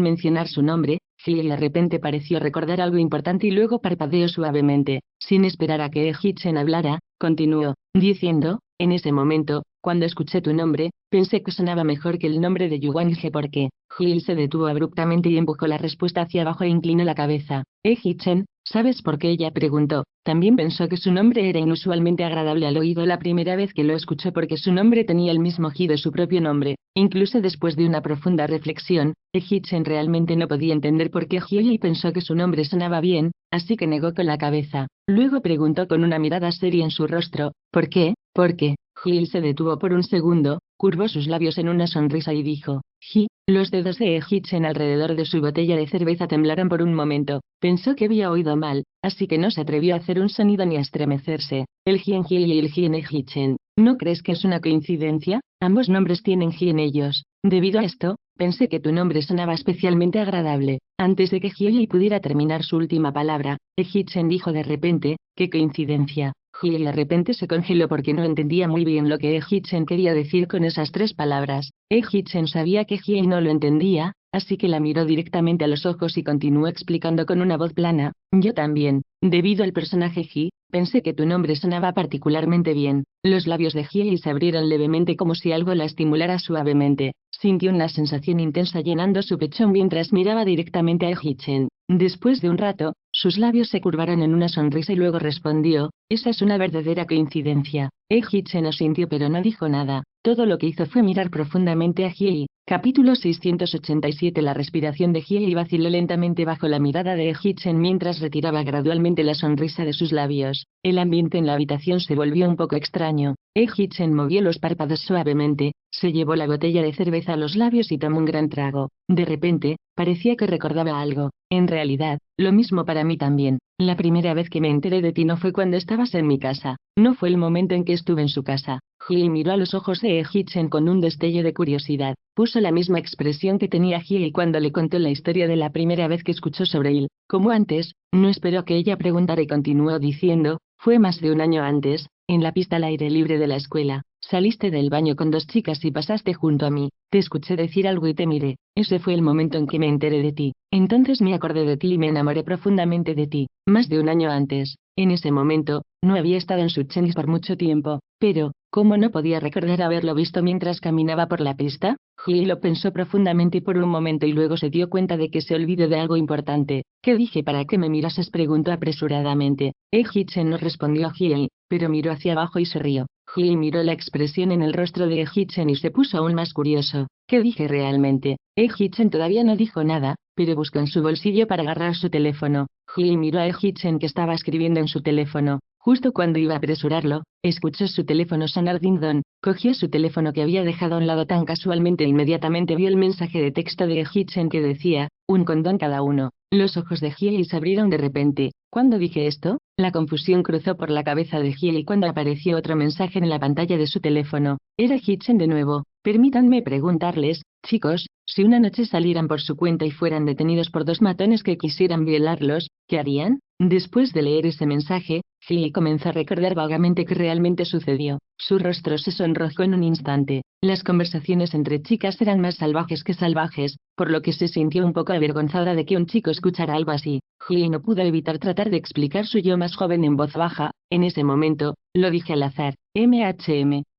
[SPEAKER 1] mencionar su nombre, Hiei de repente pareció recordar algo importante y luego parpadeó suavemente. Sin esperar a que Hichen hablara, continuó, diciendo, en ese momento, cuando escuché tu nombre, pensé que sonaba mejor que el nombre de Yuan-Ge porque... Hiei se detuvo abruptamente y empujó la respuesta hacia abajo e inclinó la cabeza. Hichen, ¿sabes por qué? Ella preguntó. También pensó que su nombre era inusualmente agradable al oído la primera vez que lo escuchó porque su nombre tenía el mismo ji de su propio nombre. Incluso después de una profunda reflexión, Hichen realmente no podía entender por qué Hiei pensó que su nombre sonaba bien, así que negó con la cabeza. Luego preguntó con una mirada seria en su rostro, ¿por qué? ¿Por qué? Hiei se detuvo por un segundo, curvó sus labios en una sonrisa y dijo, Ji. Los dedos de Hichen alrededor de su botella de cerveza temblaron por un momento. Pensó que había oído mal, así que no se atrevió a hacer un sonido ni a estremecerse. El ji en Hiei y el ji en Hichen. ¿No crees que es una coincidencia? Ambos nombres tienen ji en ellos. Debido a esto, pensé que tu nombre sonaba especialmente agradable. Antes de que Hiei pudiera terminar su última palabra, Hichen dijo de repente, ¿qué coincidencia? Hiei de repente se congeló porque no entendía muy bien lo que Hichen quería decir con esas tres palabras. Hichen sabía que Hiei no lo entendía, así que la miró directamente a los ojos y continuó explicando con una voz plana, yo también, debido al personaje Ji, pensé que tu nombre sonaba particularmente bien. Los labios de Hiei se abrieron levemente como si algo la estimulara suavemente. Sintió una sensación intensa llenando su pecho mientras miraba directamente a Hichen. Después de un rato, Sus labios se curvaron en una sonrisa y luego respondió, esa es una verdadera coincidencia. Hee-Chen asintió pero no dijo nada. Todo lo que hizo fue mirar profundamente a Hyei. Capítulo 687. La respiración de Hyei vaciló lentamente bajo la mirada de Hee-Chen mientras retiraba gradualmente la sonrisa de sus labios. El ambiente en la habitación se volvió un poco extraño. Hee-Chen movió los párpados suavemente, se llevó la botella de cerveza a los labios y tomó un gran trago. De repente, parecía que recordaba algo. En realidad, lo mismo para mí también. La primera vez que me enteré de ti no fue cuando estabas en mi casa. No fue el momento en que estuve en su casa. Hyei miró a los ojos de Hee-Chen con un destello de curiosidad. Puso la misma expresión que tenía Hyei cuando le contó la historia de la primera vez que escuchó sobre él. Como antes, no esperó que ella preguntara y continuó diciendo, fue más de un año antes, en la pista al aire libre de la escuela. Saliste del baño con dos chicas y pasaste junto a mí. Te escuché decir algo y te miré. Ese fue el momento en que me enteré de ti. Entonces me acordé de ti y me enamoré profundamente de ti. Más de un año antes. En ese momento, no había estado en Suchenis por mucho tiempo, pero, ¿cómo no podía recordar haberlo visto mientras caminaba por la pista? Hyei lo pensó profundamente por un momento y luego se dio cuenta de que se olvidó de algo importante. ¿Qué dije para que me mirases? Preguntó apresuradamente. Hee-Chen no respondió a Hyei, pero miró hacia abajo y se rió. Hyei miró la expresión en el rostro de Hee-Chen y se puso aún más curioso. ¿Qué dije realmente? Hee-Chen todavía no dijo nada, pero buscó en su bolsillo para agarrar su teléfono. Hyei miró a Hee-Chen que estaba escribiendo en su teléfono. Justo cuando iba a apresurarlo, escuchó su teléfono sonar ding dong. Cogió su teléfono que había dejado a un lado tan casualmente e inmediatamente vio el mensaje de texto de Hee-Chen que decía, un condón cada uno. Los ojos de Hyei se abrieron de repente. ¿Cuándo dije esto? La confusión cruzó por la cabeza de Hyei cuando apareció otro mensaje en la pantalla de su teléfono. Era Hee-Chen de nuevo. Permítanme preguntarles, chicos, si una noche salieran por su cuenta y fueran detenidos por dos matones que quisieran violarlos, ¿qué harían? Después de leer ese mensaje, Hyei comenzó a recordar vagamente qué realmente sucedió. Su rostro se sonrojó en un instante. Las conversaciones entre chicas eran más salvajes que salvajes, por lo que se sintió un poco avergonzada de que un chico escuchara algo así. Hyei no pudo evitar tratar de explicar su yo más joven en voz baja. En ese momento, lo dije al azar.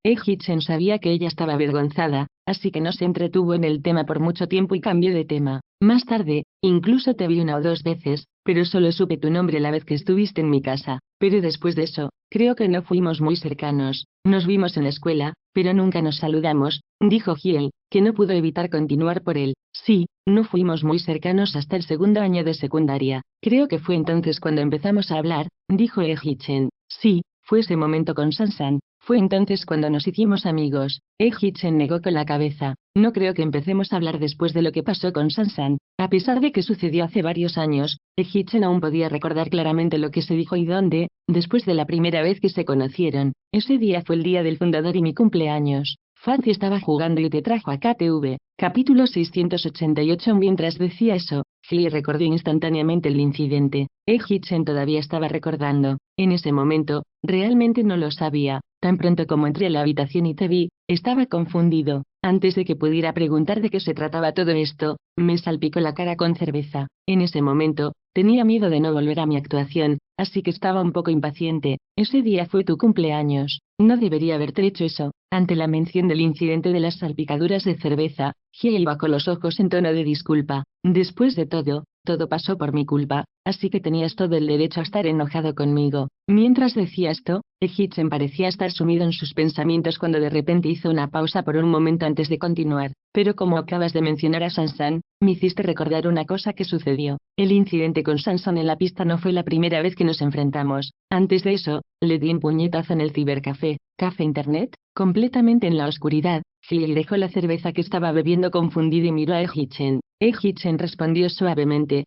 [SPEAKER 1] Hee-Chen sabía que ella estaba avergonzada, así que no se entretuvo en el tema por mucho tiempo y cambió de tema. Más tarde, incluso te vi una o dos veces, pero solo supe tu nombre la vez que estuviste en mi casa. Pero después de eso, creo que no fuimos muy cercanos. Nos vimos en la escuela, pero nunca nos saludamos, dijo Hyei, que no pudo evitar continuar por él. Sí, no fuimos muy cercanos hasta el segundo año de secundaria. Creo que fue entonces cuando empezamos a hablar, dijo Hee-Chen. Sí, fue ese momento con Sansan. Fue entonces cuando nos hicimos amigos. Hee-Chen negó con la cabeza. No creo que empecemos a hablar después de lo que pasó con Sansan. A pesar de que sucedió hace varios años, Hee-Chen aún podía recordar claramente lo que se dijo y dónde, después de la primera vez que se conocieron. Ese día fue el día del fundador y mi cumpleaños. Fancy estaba jugando y te trajo a KTV. Capítulo 688. Mientras decía eso, Hyei recordó instantáneamente el incidente. Hee-Chen todavía estaba recordando. En ese momento, realmente no lo sabía. Tan pronto como entré a la habitación y te vi, estaba confundido. Antes de que pudiera preguntar de qué se trataba todo esto, me salpicó la cara con cerveza. En ese momento, tenía miedo de no volver a mi actuación, así que estaba un poco impaciente. Ese día fue tu cumpleaños. No debería haberte hecho eso. Ante la mención del incidente de las salpicaduras de cerveza, Hyei bajó los ojos en tono de disculpa. Después de todo pasó por mi culpa, así que tenías todo el derecho a estar enojado conmigo. Mientras decía esto, Hee-Chen parecía estar sumido en sus pensamientos cuando de repente hizo una pausa por un momento antes de continuar. Pero como acabas de mencionar a Sansan, me hiciste recordar una cosa que sucedió. El incidente con Sansan en la pista no fue la primera vez que nos enfrentamos. Antes de eso, le di un puñetazo en el cibercafé, café internet, completamente en la oscuridad. Hyei dejó la cerveza que estaba bebiendo confundido y miró a Hee-Chen. Hee-Chen respondió suavemente,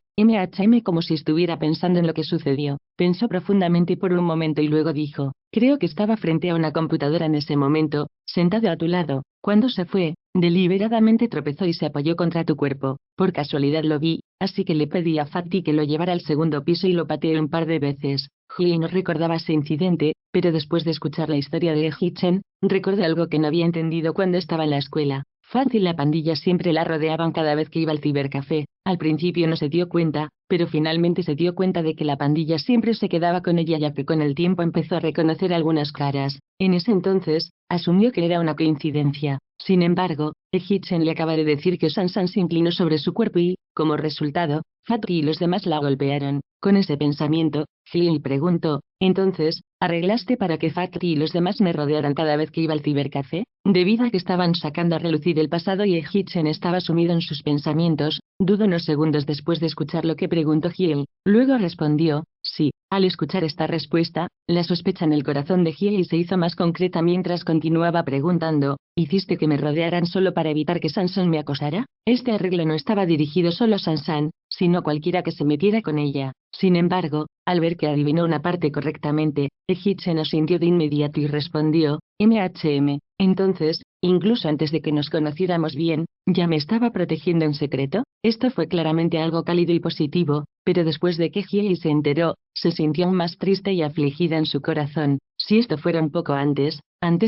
[SPEAKER 1] como si estuviera pensando en lo que sucedió. Pensó profundamente por un momento y luego dijo, creo que estaba frente a una computadora en ese momento, sentado a tu lado. Cuando se fue, deliberadamente tropezó y se apoyó contra tu cuerpo. Por casualidad lo vi, así que le pedí a Fatty que lo llevara al segundo piso y lo pateé un par de veces. Hyei no recordaba ese incidente, pero después de escuchar la historia de Hee-Chen, recordé algo que no había entendido cuando estaba en la escuela. Fatty y la pandilla siempre la rodeaban cada vez que iba al cibercafé. Al principio no se dio cuenta, pero finalmente se dio cuenta de que la pandilla siempre se quedaba con ella ya que con el tiempo empezó a reconocer algunas caras. En ese entonces, asumió que era una coincidencia. Sin embargo, Hee-Chen le acaba de decir que Sansan se inclinó sobre su cuerpo y, como resultado, Fatri y los demás la golpearon. Con ese pensamiento, Hyei preguntó, entonces, ¿arreglaste para que Fatri y los demás me rodearan cada vez que iba al cibercafé? Debido a que estaban sacando a relucir el pasado y Hitchen estaba sumido en sus pensamientos, dudó unos segundos después de escuchar lo que preguntó Hyei. Luego respondió, sí. Al escuchar esta respuesta, la sospecha en el corazón de Hyei se hizo más concreta mientras continuaba preguntando, ¿hiciste que me rodearan solo para evitar que Sansan me acosara? Este arreglo no estaba dirigido solo a Sansan, sino cualquiera que se metiera con ella. Sin embargo, al ver que adivinó una parte correctamente, Hitchen asintió de inmediato y respondió, Entonces, incluso antes de que nos conociéramos bien, ¿ya me estaba protegiendo en secreto? Esto fue claramente algo cálido y positivo, pero después de que Hyei se enteró, se sintió aún más triste y afligida en su corazón. Si esto fuera un poco antes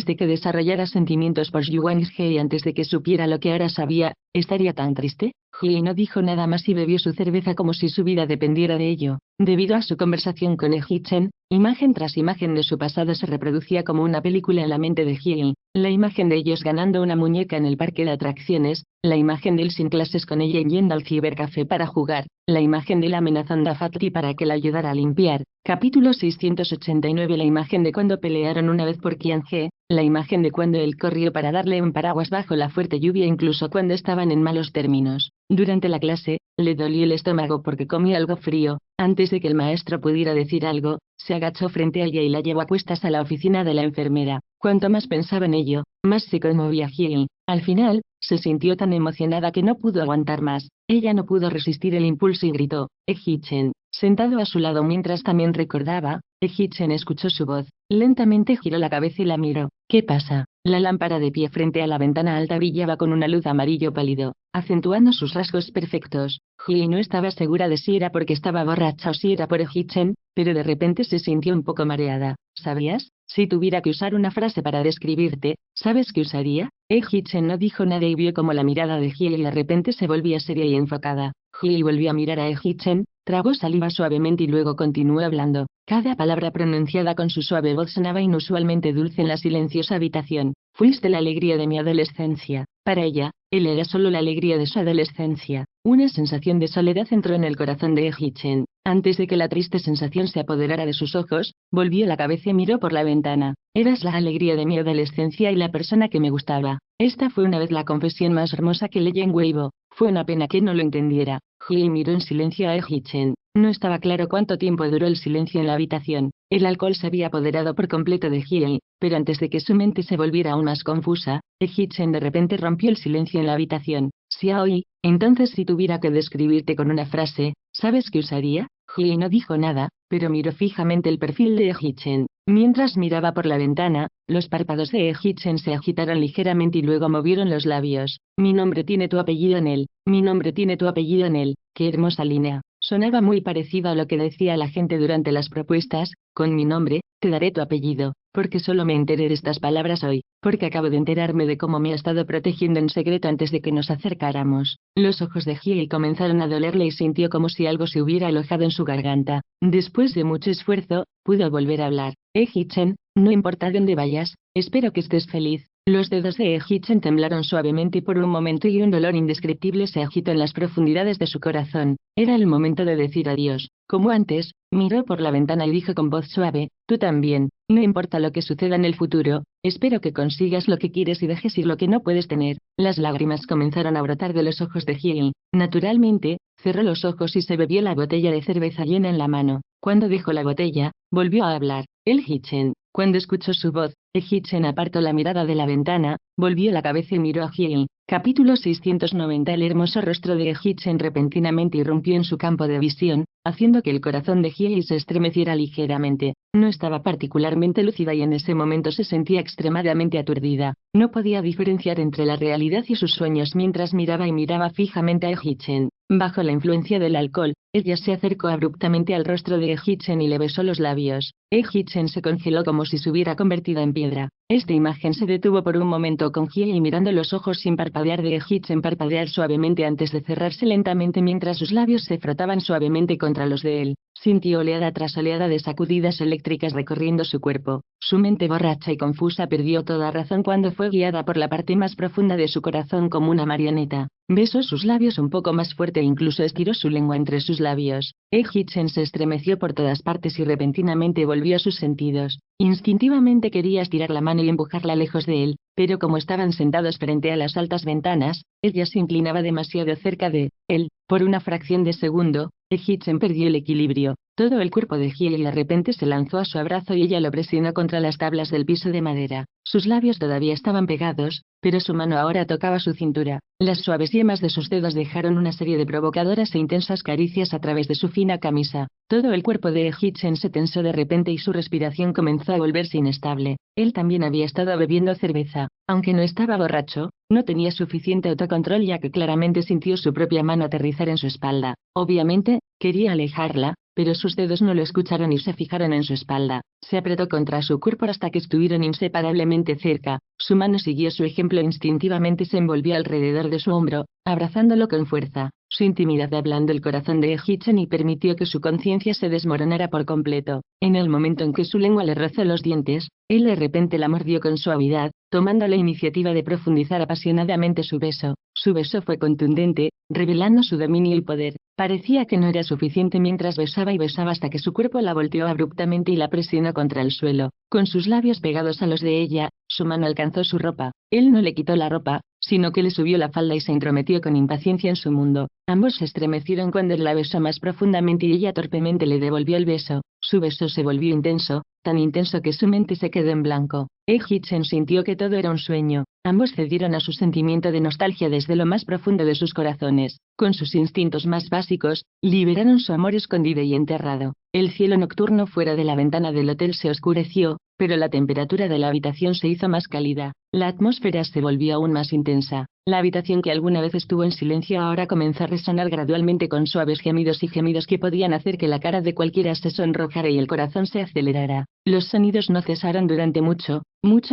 [SPEAKER 1] de que desarrollara sentimientos por Yuan Hei, antes de que supiera lo que ahora sabía, ¿estaría tan triste? Hyei no dijo nada más y bebió su cerveza como si su vida dependiera de ello. Debido a su conversación con Hitchen, imagen tras imagen de su pasado se reproducía como una película en la mente de Hyei. La imagen de ellos ganando una muñeca en el parque de atracciones, la imagen de él sin clases con ella y yendo al cibercafé para jugar, la imagen de él amenazando a Fatri para que la ayudara a limpiar. Capítulo 689. La imagen de cuando pelearon una vez por Qianhe, la imagen de cuando él corrió para darle un paraguas bajo la fuerte lluvia incluso cuando estaban en malos términos. Durante la clase, le dolió el estómago porque comió algo frío. Antes de que el maestro pudiera decir algo, se agachó frente a ella y la llevó a cuestas a la oficina de la enfermera. Cuanto más pensaba en ello, más se conmovía Hyei. Al final, se sintió tan emocionada que no pudo aguantar más. Ella no pudo resistir el impulso y gritó, Hitchen. Sentado a su lado mientras también recordaba, Hitchen escuchó su voz. Lentamente giró la cabeza y la miró. ¿Qué pasa? La lámpara de pie frente a la ventana alta brillaba con una luz amarillo pálido, acentuando sus rasgos perfectos. Hyei no estaba segura de si era porque estaba borracha o si era por Hitchen, pero de repente se sintió un poco mareada. ¿Sabías? Si tuviera que usar una frase para describirte, ¿sabes qué usaría? Hitchen no dijo nada y vio como la mirada de Hyei de repente se volvía seria y enfocada. Hyei volvió a mirar a Hitchen, tragó saliva suavemente y luego continuó hablando. Cada palabra pronunciada con su suave voz sonaba inusualmente dulce en la silenciosa habitación. Fuiste la alegría de mi adolescencia. Para ella, él era solo la alegría de su adolescencia. Una sensación de soledad entró en el corazón de Hitchen. Antes de que la triste sensación se apoderara de sus ojos, volvió la cabeza y miró por la ventana. Eras la alegría de mi adolescencia y la persona que me gustaba. Esta fue una vez la confesión más hermosa que leí en Weibo. Fue una pena que no lo entendiera. Hyei miró en silencio a Hitchen. No estaba claro cuánto tiempo duró el silencio en la habitación. El alcohol se había apoderado por completo de Hyei, pero antes de que su mente se volviera aún más confusa, Hitchen de repente rompió el silencio en la habitación. Xiaoi, entonces si tuviera que describirte con una frase, ¿sabes qué usaría? Hyei no dijo nada, pero miró fijamente el perfil de Hitchen. Mientras miraba por la ventana, los párpados de Hitchen se agitaron ligeramente y luego movieron los labios. Mi nombre tiene tu apellido en él. Mi nombre tiene tu apellido en él. Qué hermosa línea. Sonaba muy parecido a lo que decía la gente durante las propuestas, con mi nombre, te daré tu apellido, porque solo me enteré de estas palabras hoy, porque acabo de enterarme de cómo me ha estado protegiendo en secreto antes de que nos acercáramos. Los ojos de Hyei comenzaron a dolerle y sintió como si algo se hubiera alojado en su garganta. Después de mucho esfuerzo, pudo volver a hablar. Hitchen, no importa dónde vayas, espero que estés feliz. Los dedos de Hitchen temblaron suavemente por un momento y un dolor indescriptible se agitó en las profundidades de su corazón. Era el momento de decir adiós. Como antes, miró por la ventana y dijo con voz suave, tú también, no importa lo que suceda en el futuro, espero que consigas lo que quieres y dejes ir lo que no puedes tener. Las lágrimas comenzaron a brotar de los ojos de Hyei. Naturalmente, cerró los ojos y se bebió la botella de cerveza llena en la mano. Cuando dejó la botella, volvió a hablar. Hitchen. Cuando escuchó su voz, Hitchen apartó la mirada de la ventana, volvió la cabeza y miró a Hyei. Capítulo 690. El hermoso rostro de Hitchen repentinamente irrumpió en su campo de visión, haciendo que el corazón de Hyei se estremeciera ligeramente. No estaba particularmente lúcida y en ese momento se sentía extremadamente aturdida. No podía diferenciar entre la realidad y sus sueños mientras miraba y miraba fijamente a Hitchen. Bajo la influencia del alcohol, Ella se acercó abruptamente al rostro de Hee-chan y le besó los labios. Hee-chan se congeló como si se hubiera convertido en piedra. Esta imagen se detuvo por un momento con Hye y mirando los ojos sin parpadear de Hee-chan parpadear suavemente antes de cerrarse lentamente mientras sus labios se frotaban suavemente contra los de él. Sintió oleada tras oleada de sacudidas eléctricas recorriendo su cuerpo. Su mente borracha y confusa perdió toda razón cuando fue guiada por la parte más profunda de su corazón como una marioneta. Besó sus labios un poco más fuerte e incluso estiró su lengua entre sus labios. Hee-chan se estremeció por todas partes y repentinamente volvió a sus sentidos. Instintivamente quería estirar la mano y empujarla lejos de él, pero como estaban sentados frente a las altas ventanas, ella se inclinaba demasiado cerca de él. Por una fracción de segundo, Hee-chan perdió el equilibrio. Todo el cuerpo de Hye de repente se lanzó a su abrazo y ella lo presionó contra las tablas del piso de madera. Sus labios todavía estaban pegados, pero su mano ahora tocaba su cintura. Las suaves yemas de sus dedos dejaron una serie de provocadoras e intensas caricias a través de su fina camisa. Todo el cuerpo de Hee-chan se tensó de repente y su respiración comenzó a volverse inestable. Él también había estado bebiendo cerveza. Aunque no estaba borracho, no tenía suficiente autocontrol ya que claramente sintió su propia mano aterrizar en su espalda. Obviamente, quería alejarla, pero sus dedos no lo escucharon y se fijaron en su espalda. Se apretó contra su cuerpo hasta que estuvieron inseparablemente cerca. Su mano siguió su ejemplo e instintivamente se envolvió alrededor de su hombro, abrazándolo con fuerza. Su intimidad ablandó el corazón de Hee-chan y permitió que su conciencia se desmoronara por completo. En el momento en que su lengua le rozó los dientes, él de repente la mordió con suavidad, tomando la iniciativa de profundizar apasionadamente su beso. Su beso fue contundente, revelando su dominio y poder. Parecía que no era suficiente mientras besaba y besaba hasta que su cuerpo la volteó abruptamente y la presionó contra el suelo. Con sus labios pegados a los de ella, su mano alcanzó su ropa. Él no le quitó la ropa, sino que le subió la falda y se intrometió con impaciencia en su mundo. Ambos se estremecieron cuando él la besó más profundamente y ella torpemente le devolvió el beso. Su beso se volvió intenso, tan intenso que su mente se quedó en blanco. Hee-chan sintió que todo era un sueño. Ambos cedieron a su sentimiento de nostalgia desde lo más profundo de sus corazones. Con sus instintos más básicos, liberaron su amor escondido y enterrado. El cielo nocturno fuera de la ventana del hotel se oscureció, pero la temperatura de la habitación se hizo más cálida. La atmósfera se volvió aún más intensa. La habitación que alguna vez estuvo en silencio ahora comenzó a resonar gradualmente con suaves gemidos y gemidos que podían hacer que la cara de cualquiera se sonrojara y el corazón se acelerara. Los sonidos no cesaron durante mucho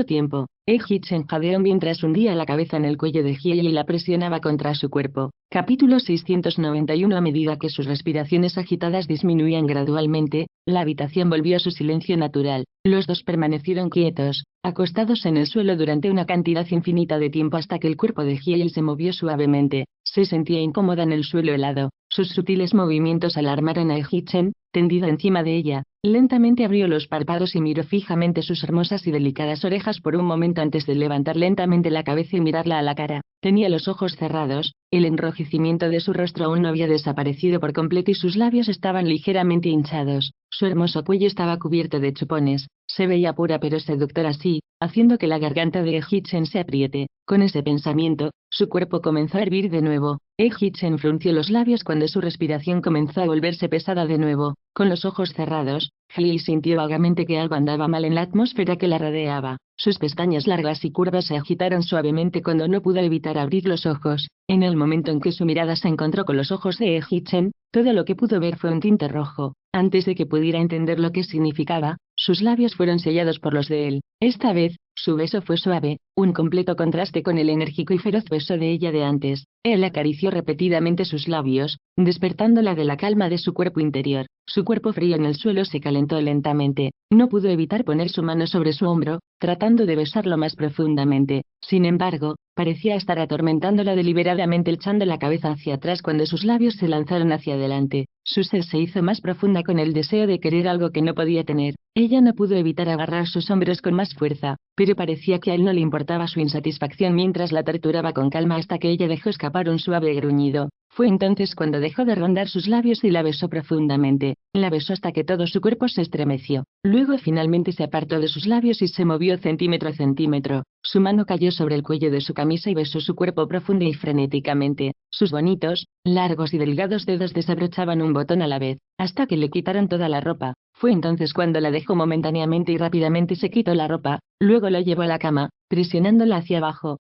[SPEAKER 1] tiempo. Hee-chan jadeó mientras hundía la cabeza en el cuello de Hye y la presionaba contra su cuerpo. Capítulo 691. A medida que sus respiraciones agitadas disminuían gradualmente, la habitación volvió a su silencio natural. Los dos permanecieron quietos, acostados en el suelo durante una cantidad infinita de tiempo hasta que el cuerpo de Hye se movió suavemente. Se sentía incómoda en el suelo helado. Sus sutiles movimientos alarmaron a Hee-chan, tendida encima de ella. Lentamente abrió los párpados y miró fijamente sus hermosas y delicadas orejas por un momento antes de levantar lentamente la cabeza y mirarla a la cara. Tenía los ojos cerrados, el enrojecimiento de su rostro aún no había desaparecido por completo y sus labios estaban ligeramente hinchados. Su hermoso cuello estaba cubierto de chupones. Se veía pura pero seductora así, haciendo que la garganta de Hee-chan se apriete. Con ese pensamiento, su cuerpo comenzó a hervir de nuevo. Hee-chan frunció los labios cuando su respiración comenzó a volverse pesada de nuevo. Con los ojos cerrados, Hye sintió vagamente que algo andaba mal en la atmósfera que la rodeaba. Sus pestañas largas y curvas se agitaron suavemente cuando no pudo evitar abrir los ojos. En el momento en que su mirada se encontró con los ojos de Hee-chan, todo lo que pudo ver fue un tinte rojo. Antes de que pudiera entender lo que significaba, sus labios fueron sellados por los de él. Esta vez, su beso fue suave, un completo contraste con el enérgico y feroz beso de ella de antes. Él acarició repetidamente sus labios, despertándola de la calma de su cuerpo interior. Su cuerpo frío en el suelo se calentó lentamente. No pudo evitar poner su mano sobre su hombro, tratando de besarlo más profundamente. Sin embargo, parecía estar atormentándola deliberadamente echando la cabeza hacia atrás cuando sus labios se lanzaron hacia adelante. Su sed se hizo más profunda con el deseo de querer algo que no podía tener. Ella no pudo evitar agarrar sus hombros con más fuerza, pero parecía que a él no le importaba su insatisfacción mientras la torturaba con calma hasta que ella dejó escapar un suave gruñido. Fue entonces cuando dejó de rondar sus labios y la besó profundamente. La besó hasta que todo su cuerpo se estremeció. Luego finalmente se apartó de sus labios y se movió centímetro a centímetro. Su mano cayó sobre el cuello de su camisa y besó su cuerpo profundo y frenéticamente. Sus bonitos, largos y delgados dedos desabrochaban un botón a la vez, hasta que le quitaron toda la ropa. Fue entonces cuando la dejó momentáneamente y rápidamente se quitó la ropa, luego la llevó a la cama, presionándola hacia abajo.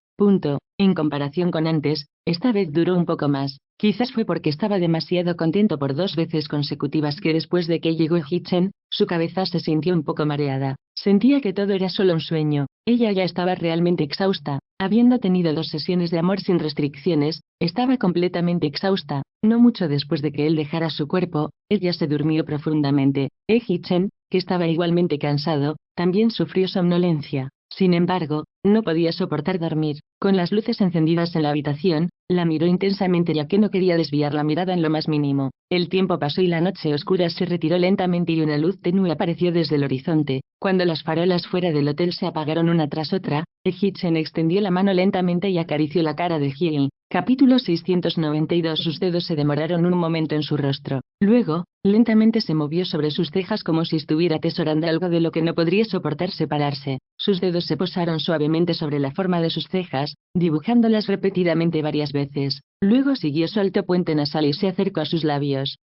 [SPEAKER 1] En comparación con antes, esta vez duró un poco más. Quizás fue porque estaba demasiado contento por 2 veces consecutivas que después de que llegó Hee-chan, su cabeza se sintió un poco mareada. Sentía que todo era solo un sueño. Ella ya estaba realmente exhausta. Habiendo tenido 2 sesiones de amor sin restricciones, estaba completamente exhausta. No mucho después de que él dejara su cuerpo, ella se durmió profundamente. Hee-chan, que estaba igualmente cansado, también sufrió somnolencia. Sin embargo, no podía soportar dormir. Con las luces encendidas en la habitación, la miró intensamente ya que no quería desviar la mirada en lo más mínimo. El tiempo pasó y la noche oscura se retiró lentamente y una luz tenue apareció desde el horizonte. Cuando las farolas fuera del hotel se apagaron una tras otra, Hee-chan extendió la mano lentamente y acarició la cara de Hye. Capítulo 692. Sus dedos se demoraron un momento en su rostro. Luego, lentamente se movió sobre sus cejas como si estuviera atesorando algo de lo que no podría soportar separarse. Sus dedos se posaron suavemente sobre la forma de sus cejas, dibujándolas repetidamente varias veces. Luego siguió su alto puente nasal y se acercó a sus labios.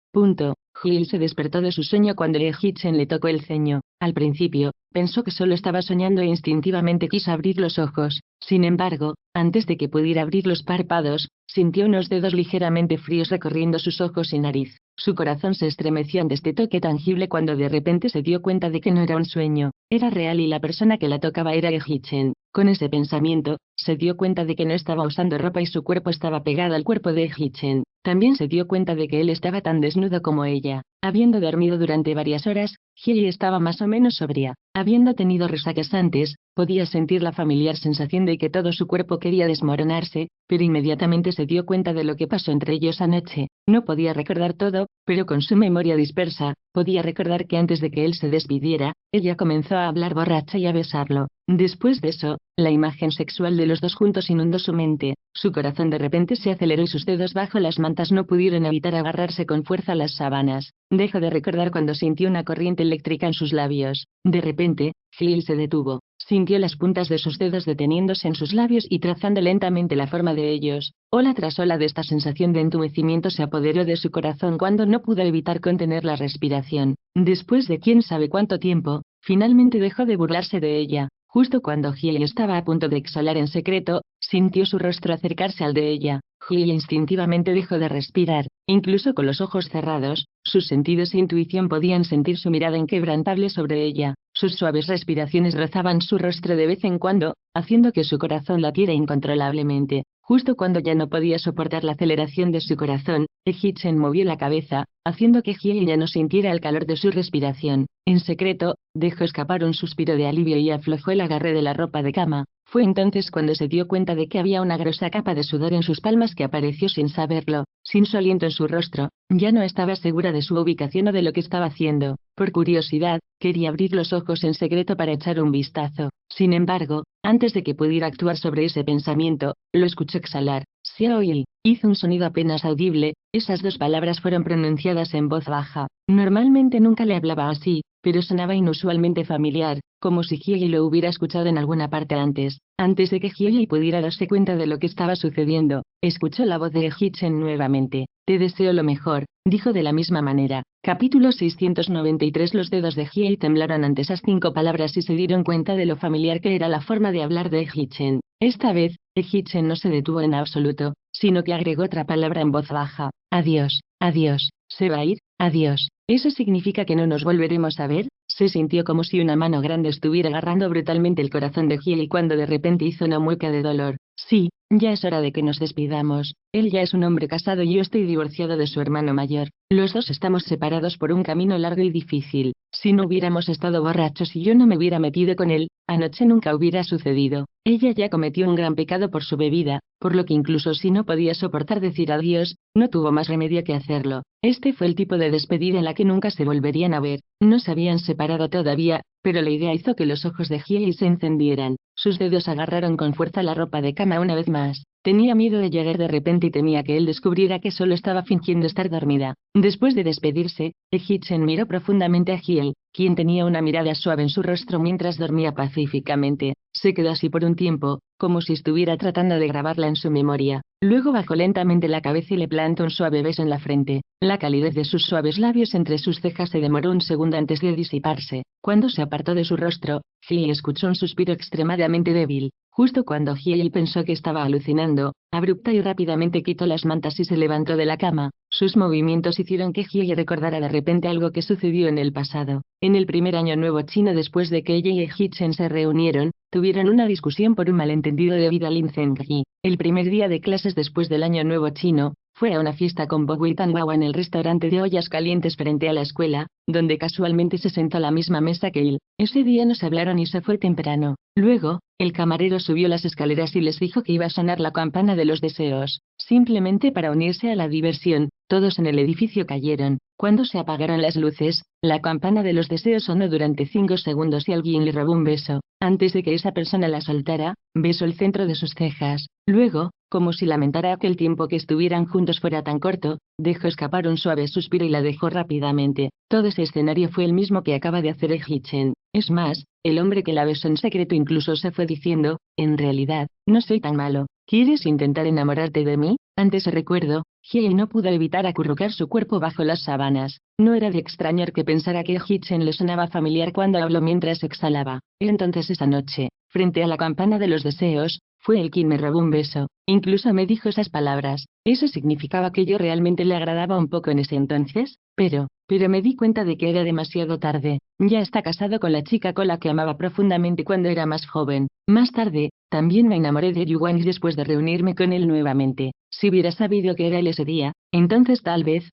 [SPEAKER 1] Hye se despertó de su sueño cuando Hee-chan le tocó el ceño. Al principio, pensó que solo estaba soñando e instintivamente quiso abrir los ojos. Sin embargo, antes de que pudiera abrir los párpados, sintió unos dedos ligeramente fríos recorriendo sus ojos y nariz. Su corazón se estremeció ante este toque tangible cuando de repente se dio cuenta de que no era un sueño, era real y la persona que la tocaba era Hee-chan. Con ese pensamiento, se dio cuenta de que no estaba usando ropa y su cuerpo estaba pegado al cuerpo de Hee-chan. También se dio cuenta de que él estaba tan desnudo como ella. Habiendo dormido durante varias horas, Hye estaba más o menos sobria. Habiendo tenido resacas antes, podía sentir la familiar sensación de que todo su cuerpo quería desmoronarse, pero inmediatamente se dio cuenta de lo que pasó entre ellos anoche. No podía recordar todo, pero con su memoria dispersa, podía recordar que antes de que él se despidiera, ella comenzó a hablar borracha y a besarlo. Después de eso, la imagen sexual de los dos juntos inundó su mente. Su corazón de repente se aceleró y sus dedos bajo las mantas no pudieron evitar agarrarse con fuerza a las sábanas. Dejó de recordar cuando sintió una corriente eléctrica en sus labios. De repente, Hye se detuvo. Sintió las puntas de sus dedos deteniéndose en sus labios y trazando lentamente la forma de ellos. Ola tras ola de esta sensación de entumecimiento se apoderó de su corazón cuando no pudo evitar contener la respiración. Después de quién sabe cuánto tiempo, finalmente dejó de burlarse de ella. Justo cuando Hye estaba a punto de exhalar en secreto, sintió su rostro acercarse al de ella. Hye instintivamente dejó de respirar. Incluso con los ojos cerrados, sus sentidos e intuición podían sentir su mirada inquebrantable sobre ella. Sus suaves respiraciones rozaban su rostro de vez en cuando, haciendo que su corazón latiera incontrolablemente. Justo cuando ya no podía soportar la aceleración de su corazón, Hee-chan movió la cabeza, haciendo que Hye ya no sintiera el calor de su respiración. En secreto, dejó escapar un suspiro de alivio y aflojó el agarre de la ropa de cama. Fue entonces cuando se dio cuenta de que había una gruesa capa de sudor en sus palmas que apareció sin saberlo, sin su aliento en su rostro. Ya no estaba segura de su ubicación o de lo que estaba haciendo. Por curiosidad, quería abrir los ojos en secreto para echar un vistazo. Sin embargo, antes de que pudiera actuar sobre ese pensamiento, lo escuchó exhalar. Xiaoil. Hizo un sonido apenas audible. Esas dos palabras fueron pronunciadas en voz baja. Normalmente nunca le hablaba así, pero sonaba inusualmente familiar, como si Hye lo hubiera escuchado en alguna parte antes. Antes de que Hye pudiera darse cuenta de lo que estaba sucediendo, escuchó la voz de Hee-chan nuevamente. Te deseo lo mejor, dijo de la misma manera. Capítulo 693. Los dedos de Hye temblaron ante esas 5 palabras y se dieron cuenta de lo familiar que era la forma de hablar de Hee-chan. Esta vez, Hee-chan no se detuvo en absoluto, sino que agregó otra palabra en voz baja. Adiós, adiós, ¿se va a ir? Adiós. ¿Eso significa que no nos volveremos a ver? Se sintió como si una mano grande estuviera agarrando brutalmente el corazón de Hye cuando de repente hizo una mueca de dolor. Sí, ya es hora de que nos despidamos. Él ya es un hombre casado y yo estoy divorciado de su hermano mayor. Los dos estamos separados por un camino largo y difícil. Si no hubiéramos estado borrachos y yo no me hubiera metido con él, anoche nunca hubiera sucedido. Ella ya cometió un gran pecado por su bebida, por lo que incluso si no podía soportar decir adiós, no tuvo más remedio que hacerlo. Este fue el tipo de despedida en la que nunca se volverían a ver. No se habían separado todavía, pero la idea hizo que los ojos de Hye se encendieran. Sus dedos agarraron con fuerza la ropa de cama una vez más. Tenía miedo de llegar de repente y temía que él descubriera que solo estaba fingiendo estar dormida. Después de despedirse, Hee-chan miró profundamente a Hye, quien tenía una mirada suave en su rostro mientras dormía pacíficamente. Se quedó así por un tiempo, como si estuviera tratando de grabarla en su memoria. Luego bajó lentamente la cabeza y le plantó un suave beso en la frente. La calidez de sus suaves labios entre sus cejas se demoró un segundo antes de disiparse. Cuando se apartó de su rostro, Hye escuchó un suspiro extremadamente débil. Justo cuando Hyei pensó que estaba alucinando, abrupta y rápidamente quitó las mantas y se levantó de la cama. Sus movimientos hicieron que Hyei recordara de repente algo que sucedió en el pasado. En el primer año nuevo chino, después de que ella y Hichen se reunieron, tuvieron una discusión por un malentendido debido a Lin Zhengyi. El primer día de clases después del año nuevo chino, fue a una fiesta con Bo Wei Tanghua en el restaurante de ollas calientes frente a la escuela, donde casualmente se sentó a la misma mesa que él. Ese día no se hablaron y se fue temprano. Luego, el camarero subió las escaleras y les dijo que iba a sonar la campana de los deseos, simplemente para unirse a la diversión. Todos en el edificio cayeron. Cuando se apagaron las luces, la campana de los deseos sonó durante 5 segundos y alguien le robó un beso. Antes de que esa persona la soltara, besó el centro de sus cejas. Luego, como si lamentara que el tiempo que estuvieran juntos fuera tan corto, dejó escapar un suave suspiro y la dejó rápidamente. Todo ese escenario fue el mismo que acaba de hacer Hichen. Es más, el hombre que la besó en secreto incluso se fue diciendo, en realidad, no soy tan malo. ¿Quieres intentar enamorarte de mí? Antes recuerdo, Hyei no pudo evitar acurrucar su cuerpo bajo las sábanas. No era de extrañar que pensara que Hichen le sonaba familiar cuando habló mientras exhalaba. Entonces esa noche, frente a la campana de los deseos, fue él quien me robó un beso. Incluso me dijo esas palabras. ¿Eso significaba que yo realmente le agradaba un poco en ese entonces? Pero me di cuenta de que era demasiado tarde. Ya está casado con la chica con la que amaba profundamente cuando era más joven. Más tarde, también me enamoré de Yu Wang después de reunirme con él nuevamente. Si hubiera sabido que era él ese día, entonces tal vez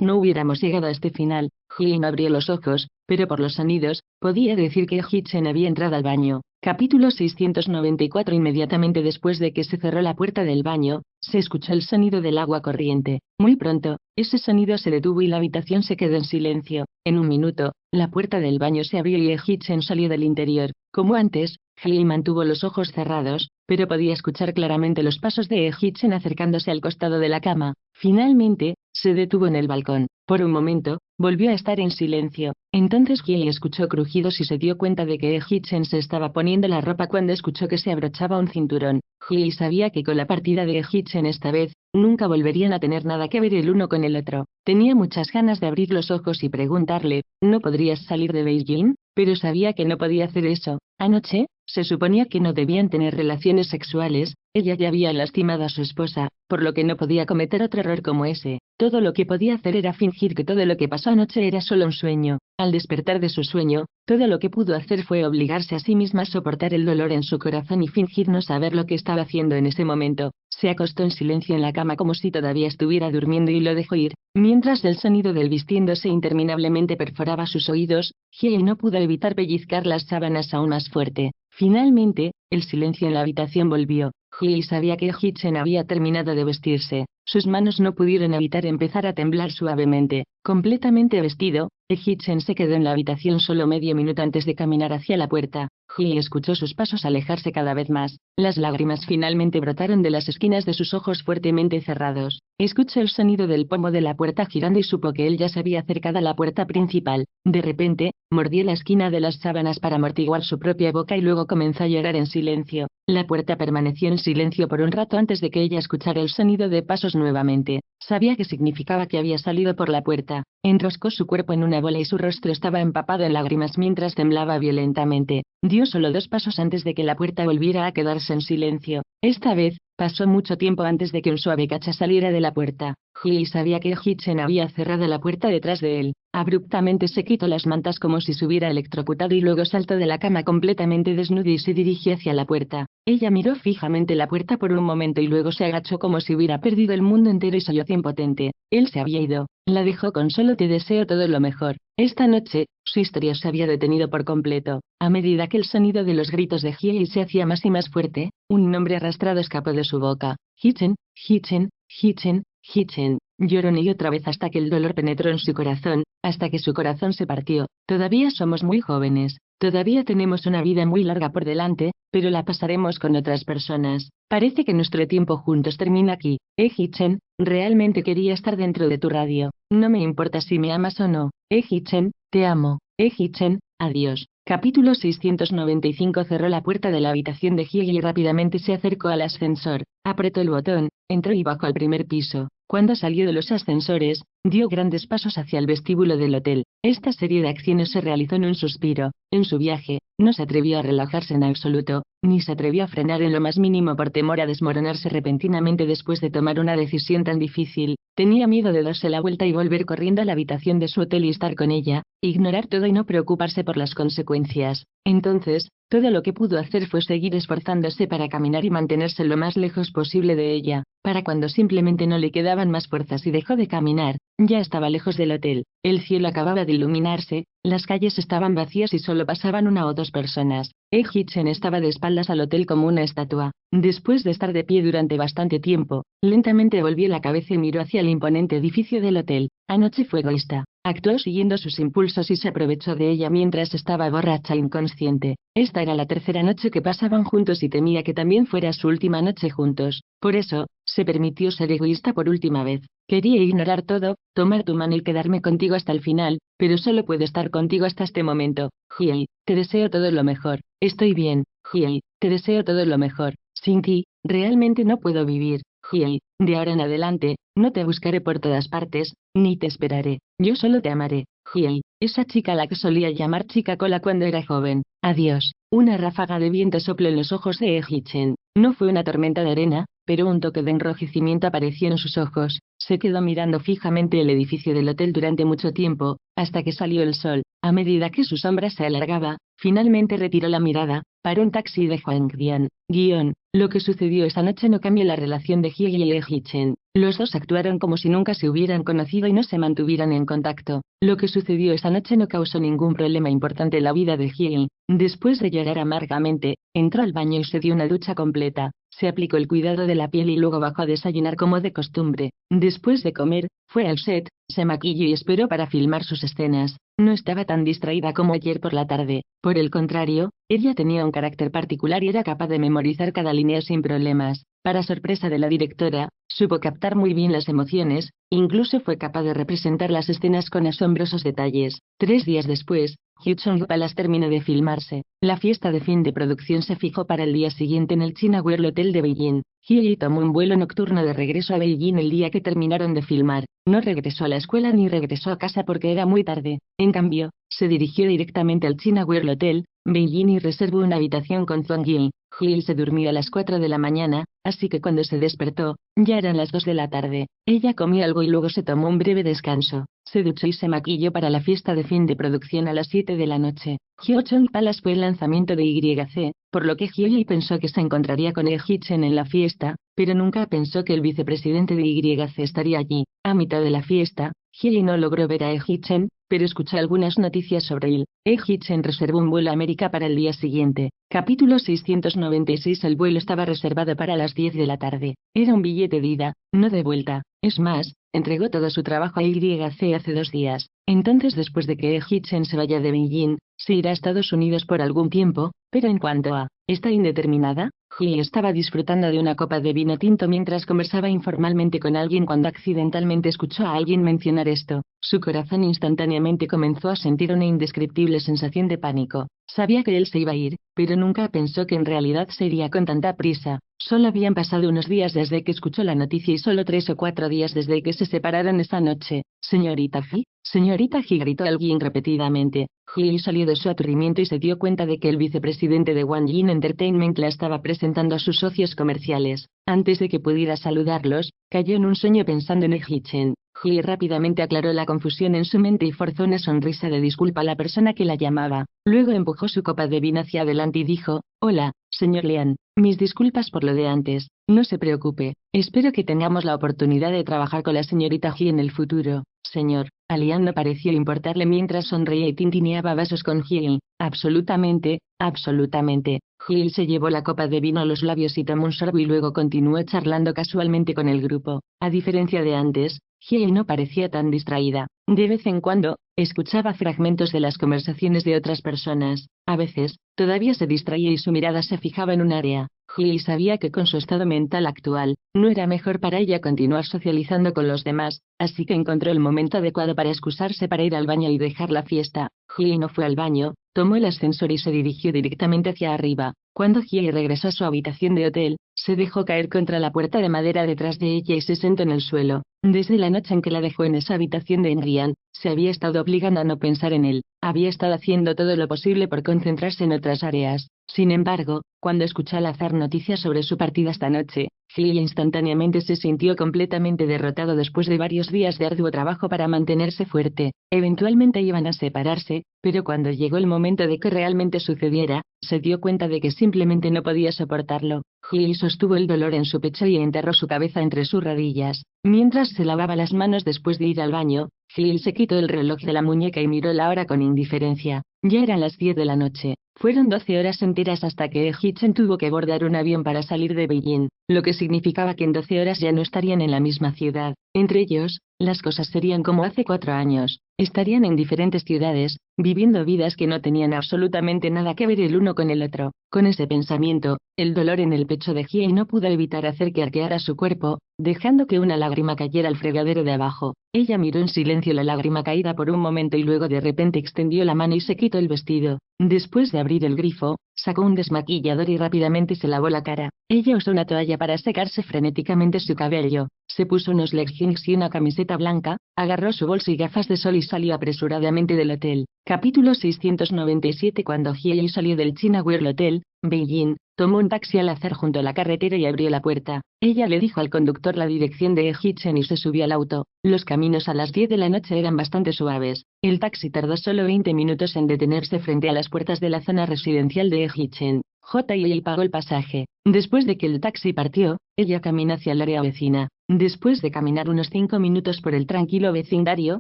[SPEAKER 1] no hubiéramos llegado a este final. Hyei no abrió los ojos, pero por los sonidos, podía decir que Hichen había entrado al baño. Capítulo 694. Inmediatamente después de que se cerró la puerta del baño, se escuchó el sonido del agua corriente. Muy pronto, ese sonido se detuvo y la habitación se quedó en silencio. En un minuto, la puerta del baño se abrió y Hichen salió del interior. Como antes, Hyei mantuvo los ojos cerrados, pero podía escuchar claramente los pasos de Hichen acercándose al costado de la cama. Finalmente, se detuvo en el balcón. Por un momento, volvió a estar en silencio. Entonces Hyei escuchó crujidos y se dio cuenta de que Hichen se estaba poniendo la ropa cuando escuchó que se abrochaba un cinturón. Hyei sabía que con la partida de Hichen esta vez, nunca volverían a tener nada que ver el uno con el otro. Tenía muchas ganas de abrir los ojos y preguntarle, ¿no podrías salir de Beijing? Pero sabía que no podía hacer eso. Anoche, se suponía que no debían tener relaciones sexuales, ella ya había lastimado a su esposa, por lo que no podía cometer otro error como ese. Todo lo que podía hacer era fingir que todo lo que pasó anoche era solo un sueño. Al despertar de su sueño, todo lo que pudo hacer fue obligarse a sí misma a soportar el dolor en su corazón y fingir no saber lo que estaba haciendo en ese momento. Se acostó en silencio en la cama como si todavía estuviera durmiendo y lo dejó ir. Mientras el sonido del vistiéndose interminablemente perforaba sus oídos, Hyei no pudo evitar pellizcar las sábanas aún más fuerte. Finalmente, el silencio en la habitación volvió. Hyei sabía que Hichen había terminado de vestirse. Sus manos no pudieron evitar empezar a temblar suavemente. Completamente vestido, Hichen se quedó en la habitación solo medio minuto antes de caminar hacia la puerta. Hyei escuchó sus pasos alejarse cada vez más. Las lágrimas finalmente brotaron de las esquinas de sus ojos fuertemente cerrados. Escuchó el sonido del pomo de la puerta girando y supo que él ya se había acercado a la puerta principal. De repente, mordió la esquina de las sábanas para amortiguar su propia boca y luego comenzó a llorar en silencio. La puerta permaneció en silencio por un rato antes de que ella escuchara el sonido de pasos nuevamente. Sabía que significaba que había salido por la puerta. Enroscó su cuerpo en una bola y su rostro estaba empapado en lágrimas mientras temblaba violentamente. Dio solo 2 pasos antes de que la puerta volviera a quedarse en silencio. Esta vez, pasó mucho tiempo antes de que un suave cacha saliera de la puerta. Hyei sabía que Hichen había cerrado la puerta detrás de él. Abruptamente se quitó las mantas como si se hubiera electrocutado y luego saltó de la cama completamente desnuda y se dirigió hacia la puerta. Ella miró fijamente la puerta por un momento y luego se agachó como si hubiera perdido el mundo entero y sollozó impotente. Él se había ido. La dejó con solo te deseo todo lo mejor. Esta noche, su historia se había detenido por completo. A medida que el sonido de los gritos de Hyei se hacía más y más fuerte, un nombre arrastrado escapó de su boca. Hichen, Hichen, Hichen, Hichen. Lloró una y otra vez hasta que el dolor penetró en su corazón, hasta que su corazón se partió. Todavía somos muy jóvenes, todavía tenemos una vida muy larga por delante, pero la pasaremos con otras personas. Parece que nuestro tiempo juntos termina aquí. Hichen, realmente quería estar dentro de tu radio. No me importa si me amas o no. Hichen, te amo. Hichen, adiós. Capítulo 695. Cerró la puerta de la habitación de Hyei y rápidamente se acercó al ascensor. Apretó el botón, entró y bajó al primer piso. Cuando salió de los ascensores, dio grandes pasos hacia el vestíbulo del hotel. Esta serie de acciones se realizó en un suspiro. En su viaje, no se atrevió a relajarse en absoluto, ni se atrevió a frenar en lo más mínimo por temor a desmoronarse repentinamente después de tomar una decisión tan difícil. Tenía miedo de darse la vuelta y volver corriendo a la habitación de su hotel y estar con ella, ignorar todo y no preocuparse por las consecuencias. Entonces, todo lo que pudo hacer fue seguir esforzándose para caminar y mantenerse lo más lejos posible de ella. Para cuando simplemente no le quedaban más fuerzas y dejó de caminar, ya estaba lejos del hotel. El cielo acababa de iluminarse, las calles estaban vacías y solo pasaban una o dos personas. Hitchen estaba de espaldas al hotel como una estatua. Después de estar de pie durante bastante tiempo, lentamente volvió la cabeza y miró hacia el imponente edificio del hotel. Anoche fue egoísta. Actuó siguiendo sus impulsos y se aprovechó de ella mientras estaba borracha e inconsciente. Esta era la tercera noche que pasaban juntos y temía que también fuera su última noche juntos. Por eso, se permitió ser egoísta por última vez. Quería ignorar todo, tomar tu mano y quedarme contigo hasta el final, pero solo puedo estar contigo hasta este momento. Giel, te deseo todo lo mejor. Estoy bien, Giel, te deseo todo lo mejor. Sin ti, realmente no puedo vivir. Giel, de ahora en adelante, no te buscaré por todas partes, ni te esperaré. Yo solo te amaré. Giel, esa chica a la que solía llamar chica cola cuando era joven. Adiós. Una ráfaga de viento sopló en los ojos de Hitchen. No fue una tormenta de arena, pero un toque de enrojecimiento apareció en sus ojos. Se quedó mirando fijamente el edificio del hotel durante mucho tiempo, hasta que salió el sol. A medida que su sombra se alargaba, finalmente retiró la mirada, paró un taxi y dejó a Nguyen. Lo que sucedió esa noche no cambió la relación de Giel y Hitchen. Los dos actuaron como si nunca se hubieran conocido y no se mantuvieran en contacto. Lo que sucedió esa noche no causó ningún problema importante en la vida de Giel. Después de llorar amargamente, entró al baño y se dio una ducha completa. Se aplicó el cuidado de la piel y luego bajó a desayunar como de costumbre. Después de comer, fue al set, se maquilló y esperó para filmar sus escenas. No estaba tan distraída como ayer por la tarde. Por el contrario, ella tenía un carácter particular y era capaz de memorizar cada línea sin problemas. Para sorpresa de la directora, supo captar muy bien las emociones, incluso fue capaz de representar las escenas con asombrosos detalles. 3 días después, Hudson Palace terminó de filmarse. La fiesta de fin de producción se fijó para el día siguiente en el China World Hotel de Beijing. Hyun tomó un vuelo nocturno de regreso a Beijing el día que terminaron de filmar. No regresó a la escuela ni regresó a casa porque era muy tarde. En cambio, se dirigió directamente al China World Hotel, Beijing y reservó una habitación con Zhang Yi. Hyun se durmió a las 4 de la mañana, así que cuando se despertó, ya eran las 2 de la tarde. Ella comió algo y luego se tomó un breve descanso. Se duchó y se maquilló para la fiesta de fin de producción a las 7 de la noche. Hyeocheon Palace fue el lanzamiento de YC, por lo que Hyun pensó que se encontraría con Hitchen en la fiesta, pero nunca pensó que el vicepresidente de YC estaría allí. A mitad de la fiesta, Hyun no logró ver a Hitchen, pero escuchó algunas noticias sobre él. Hitchen reservó un vuelo a América para el día siguiente. Capítulo 696. El vuelo estaba reservado para las 10 de la tarde. Era un billete de ida, no de vuelta. Es más, entregó todo su trabajo a YC hace 2 días. Entonces, después de que Hitchen se vaya de Beijing, se irá a Estados Unidos por algún tiempo, pero en cuanto a ¿está indeterminada? Hyun estaba disfrutando de una copa de vino tinto mientras conversaba informalmente con alguien cuando accidentalmente escuchó a alguien mencionar esto. Su corazón instantáneamente comenzó a sentir una indescriptible sensación de pánico. Sabía que él se iba a ir, pero nunca pensó que en realidad se iría con tanta prisa. Solo habían pasado unos días desde que escuchó la noticia y solo 3 o 4 días desde que se separaron esa noche. Señorita Ji, gritó alguien repetidamente. Ji salió de su aturrimiento y se dio cuenta de que el vicepresidente de Wang Yin Entertainment la estaba presentando a sus socios comerciales. Antes de que pudiera saludarlos, cayó en un sueño pensando en Hitchen. Ji rápidamente aclaró la confusión en su mente y forzó una sonrisa de disculpa a la persona que la llamaba. Luego empujó su copa de vino hacia adelante y dijo: «Hola, señor Lian, mis disculpas por lo de antes. No se preocupe, espero que tengamos la oportunidad de trabajar con la señorita Ji en el futuro, señor». A Lian no pareció importarle mientras sonreía y tintineaba vasos con Ji. Absolutamente, absolutamente. Ji se llevó la copa de vino a los labios y tomó un sorbo y luego continuó charlando casualmente con el grupo. A diferencia de antes, Ji no parecía tan distraída. De vez en cuando, escuchaba fragmentos de las conversaciones de otras personas. A veces, todavía se distraía y su mirada se fijaba en un área. Hee sabía que con su estado mental actual, no era mejor para ella continuar socializando con los demás, así que encontró el momento adecuado para excusarse para ir al baño y dejar la fiesta. Hee no fue al baño, tomó el ascensor y se dirigió directamente hacia arriba. Cuando Hee regresó a su habitación de hotel, se dejó caer contra la puerta de madera detrás de ella y se sentó en el suelo. Desde la noche en que la dejó en esa habitación de Enrian, se había estado obligando a no pensar en él, había estado haciendo todo lo posible por concentrarse en otras áreas. Sin embargo, cuando escuchó al azar noticias sobre su partida esta noche, Hee instantáneamente se sintió completamente derrotado después de varios días de arduo trabajo para mantenerse fuerte. Eventualmente iban a separarse, pero cuando llegó el momento de que realmente sucediera, se dio cuenta de que simplemente no podía soportarlo. Hee sostuvo el dolor en su pecho y enterró su cabeza entre sus rodillas. Mientras se lavaba las manos después de ir al baño, Hee se quitó el reloj de la muñeca y miró la hora con indiferencia. Ya eran las 10 de la noche. Fueron 12 horas enteras hasta que Hee tuvo que abordar un avión para salir de Beijing, lo que significaba que en 12 horas ya no estarían en la misma ciudad. Entre ellos, las cosas serían como hace 4 años. Estarían en diferentes ciudades, viviendo vidas que no tenían absolutamente nada que ver el uno con el otro. Con ese pensamiento, el dolor en el pecho de Hee no pudo evitar hacer que arqueara su cuerpo, dejando que una lágrima cayera al fregadero de abajo. Ella miró en silencio la lágrima caída por un momento y luego de repente extendió la mano y se quitó el vestido. Después de abrir el grifo, sacó un desmaquillador y rápidamente se lavó la cara. Ella usó una toalla para secarse frenéticamente su cabello. Se puso unos leggings y una camiseta blanca, agarró su bolso y gafas de sol y salió apresuradamente del hotel. Capítulo 697. Cuando Hee salió del China World Hotel, Beijing, tomó un taxi al azar junto a la carretera y abrió la puerta. Ella le dijo al conductor la dirección de Hitchen y se subió al auto. Los caminos a las 10 de la noche eran bastante suaves. El taxi tardó solo 20 minutos en detenerse frente a las puertas de la zona residencial de Hitchen. J.I. pagó el pasaje. Después de que el taxi partió, ella caminó hacia el área vecina. Después de caminar unos 5 minutos por el tranquilo vecindario,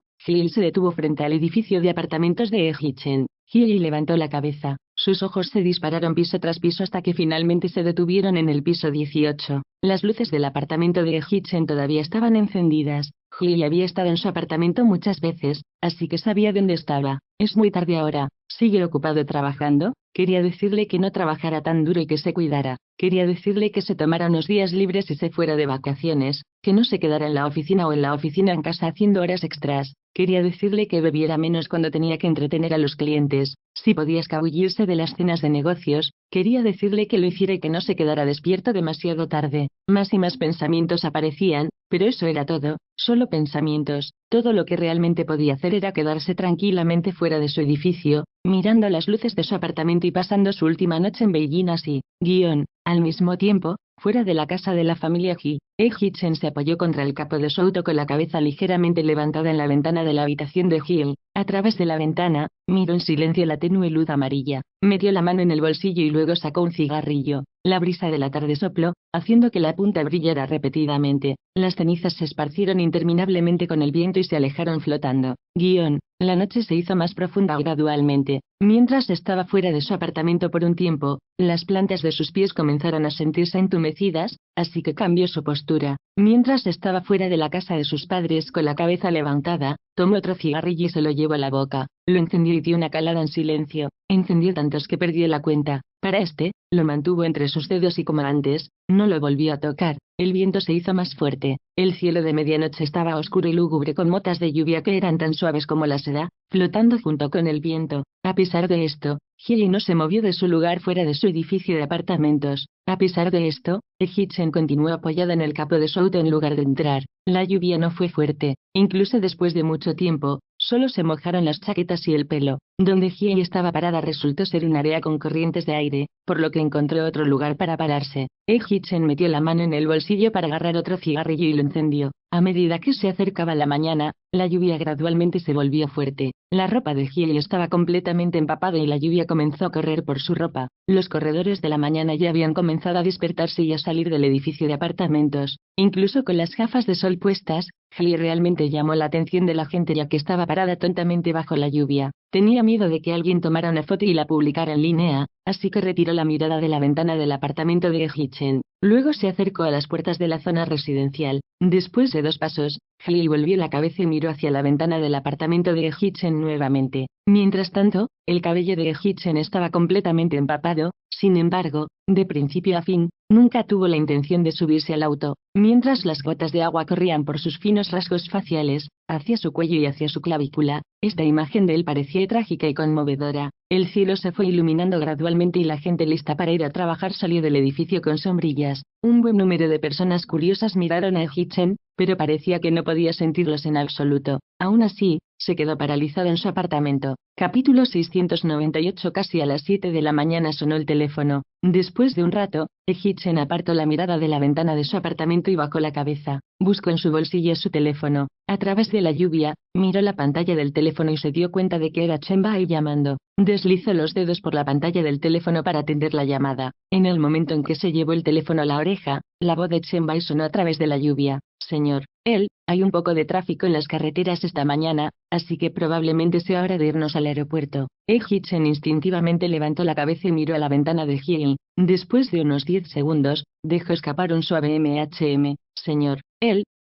[SPEAKER 1] Hee se detuvo frente al edificio de apartamentos de Hitchen. Hee levantó la cabeza. Sus ojos se dispararon piso tras piso hasta que finalmente se detuvieron en el piso 18. Las luces del apartamento de Hitchen todavía estaban encendidas. Hee había estado en su apartamento muchas veces, así que sabía dónde estaba. Es muy tarde ahora. ¿Sigue ocupado trabajando? Quería decirle que no trabajara tan duro y que se cuidara. Quería decirle que se tomara unos días libres y se fuera de vacaciones, que no se quedara en la oficina o en la oficina en casa haciendo horas extras. Quería decirle que bebiera menos cuando tenía que entretener a los clientes. Si podía escabullirse de las cenas de negocios, quería decirle que lo hiciera y que no se quedara despierto demasiado tarde. Más y más pensamientos aparecían, pero eso era todo, solo pensamientos. Todo lo que realmente podía hacer era quedarse tranquilamente fuera de su edificio, mirando las luces de su apartamento y pasando su última noche en Beijing así. Al mismo tiempo, fuera de la casa de la familia Hee, Hitchen se apoyó contra el capó de su auto con la cabeza ligeramente levantada en la ventana de la habitación de Hee. A través de la ventana, miró en silencio la tenue luz amarilla, metió la mano en el bolsillo y luego sacó un cigarrillo. La brisa de la tarde sopló, haciendo que la punta brillara repetidamente. Las cenizas se esparcieron interminablemente con el viento y se alejaron flotando. La noche se hizo más profunda gradualmente. Mientras estaba fuera de su apartamento por un tiempo, las plantas de sus pies comenzaron a sentirse entumecidas, así que cambió su postura. Mientras estaba fuera de la casa de sus padres con la cabeza levantada, tomó otro cigarrillo y se lo llevó a la boca. Lo encendió y dio una calada en silencio. Encendió tantos que perdió la cuenta. Para lo mantuvo entre sus dedos y como antes, no lo volvió a tocar. El viento se hizo más fuerte. El cielo de medianoche estaba oscuro y lúgubre con motas de lluvia que eran tan suaves como la seda, flotando junto con el viento. A pesar de esto, Hee no se movió de su lugar fuera de su edificio de apartamentos. A pesar de esto, Hitchen continuó apoyada en el capó de su auto en lugar de entrar. La lluvia no fue fuerte, incluso después de mucho tiempo, solo se mojaron las chaquetas y el pelo. Donde Hee estaba parada resultó ser un área con corrientes de aire, por lo que encontró otro lugar para pararse. Hitchen metió la mano en el bolsillo para agarrar otro cigarrillo y lo encendió. A medida que se acercaba la mañana, la lluvia gradualmente se volvió fuerte. La ropa de Hee estaba completamente empapada y la lluvia comenzó a correr por su ropa. Los corredores de la mañana ya habían comenzado a despertarse y a salir del edificio de apartamentos. Incluso con las gafas de sol puestas, Hee realmente llamó la atención de la gente ya que estaba parada tontamente bajo la lluvia. Tenía miedo de que alguien tomara una foto y la publicara en línea, así que retiró la mirada de la ventana del apartamento de Hitchen. Luego se acercó a las puertas de la zona residencial. Después de 2 pasos, Hye volvió la cabeza y miró hacia la ventana del apartamento de Hye-chen nuevamente. Mientras tanto, el cabello de Hye-chen estaba completamente empapado. Sin embargo, de principio a fin, nunca tuvo la intención de subirse al auto. Mientras las gotas de agua corrían por sus finos rasgos faciales, hacia su cuello y hacia su clavícula, esta imagen de él parecía trágica y conmovedora. El cielo se fue iluminando gradualmente y la gente lista para ir a trabajar salió del edificio con sombrillas. Un buen número de personas curiosas miraron a Hye-chen, pero parecía que no podía sentirlos en absoluto. Aún así, se quedó paralizado en su apartamento. Capítulo 698. Casi a las 7 de la mañana sonó el teléfono. Después de un rato, Hye-chen apartó la mirada de la ventana de su apartamento y bajó la cabeza. Buscó en su bolsillo su teléfono. A través de la lluvia, miró la pantalla del teléfono y se dio cuenta de que era Chen Bai llamando. Deslizó los dedos por la pantalla del teléfono para atender la llamada. En el momento en que se llevó el teléfono a la oreja, la voz de Chen Bai sonó a través de la lluvia. Señor, hay un poco de tráfico en las carreteras esta mañana, así que probablemente sea hora de irnos al aeropuerto. Hye-chen instintivamente levantó la cabeza y miró a la ventana de Hye. Después de unos 10 segundos, dejó escapar un suave Señor,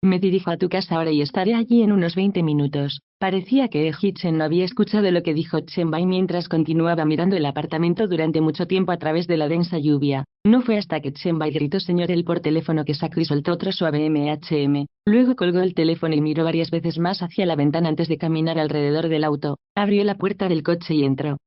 [SPEAKER 1] me dirijo a tu casa ahora y estaré allí en unos 20 minutos. Parecía que Hye-chen no había escuchado lo que dijo Chen Bai mientras continuaba mirando el apartamento durante mucho tiempo a través de la densa lluvia. No fue hasta que Chen Bai gritó señor por teléfono que sacó y soltó otro suave Luego colgó el teléfono y miró varias veces más hacia la ventana antes de caminar alrededor del auto. Abrió la puerta del coche y entró.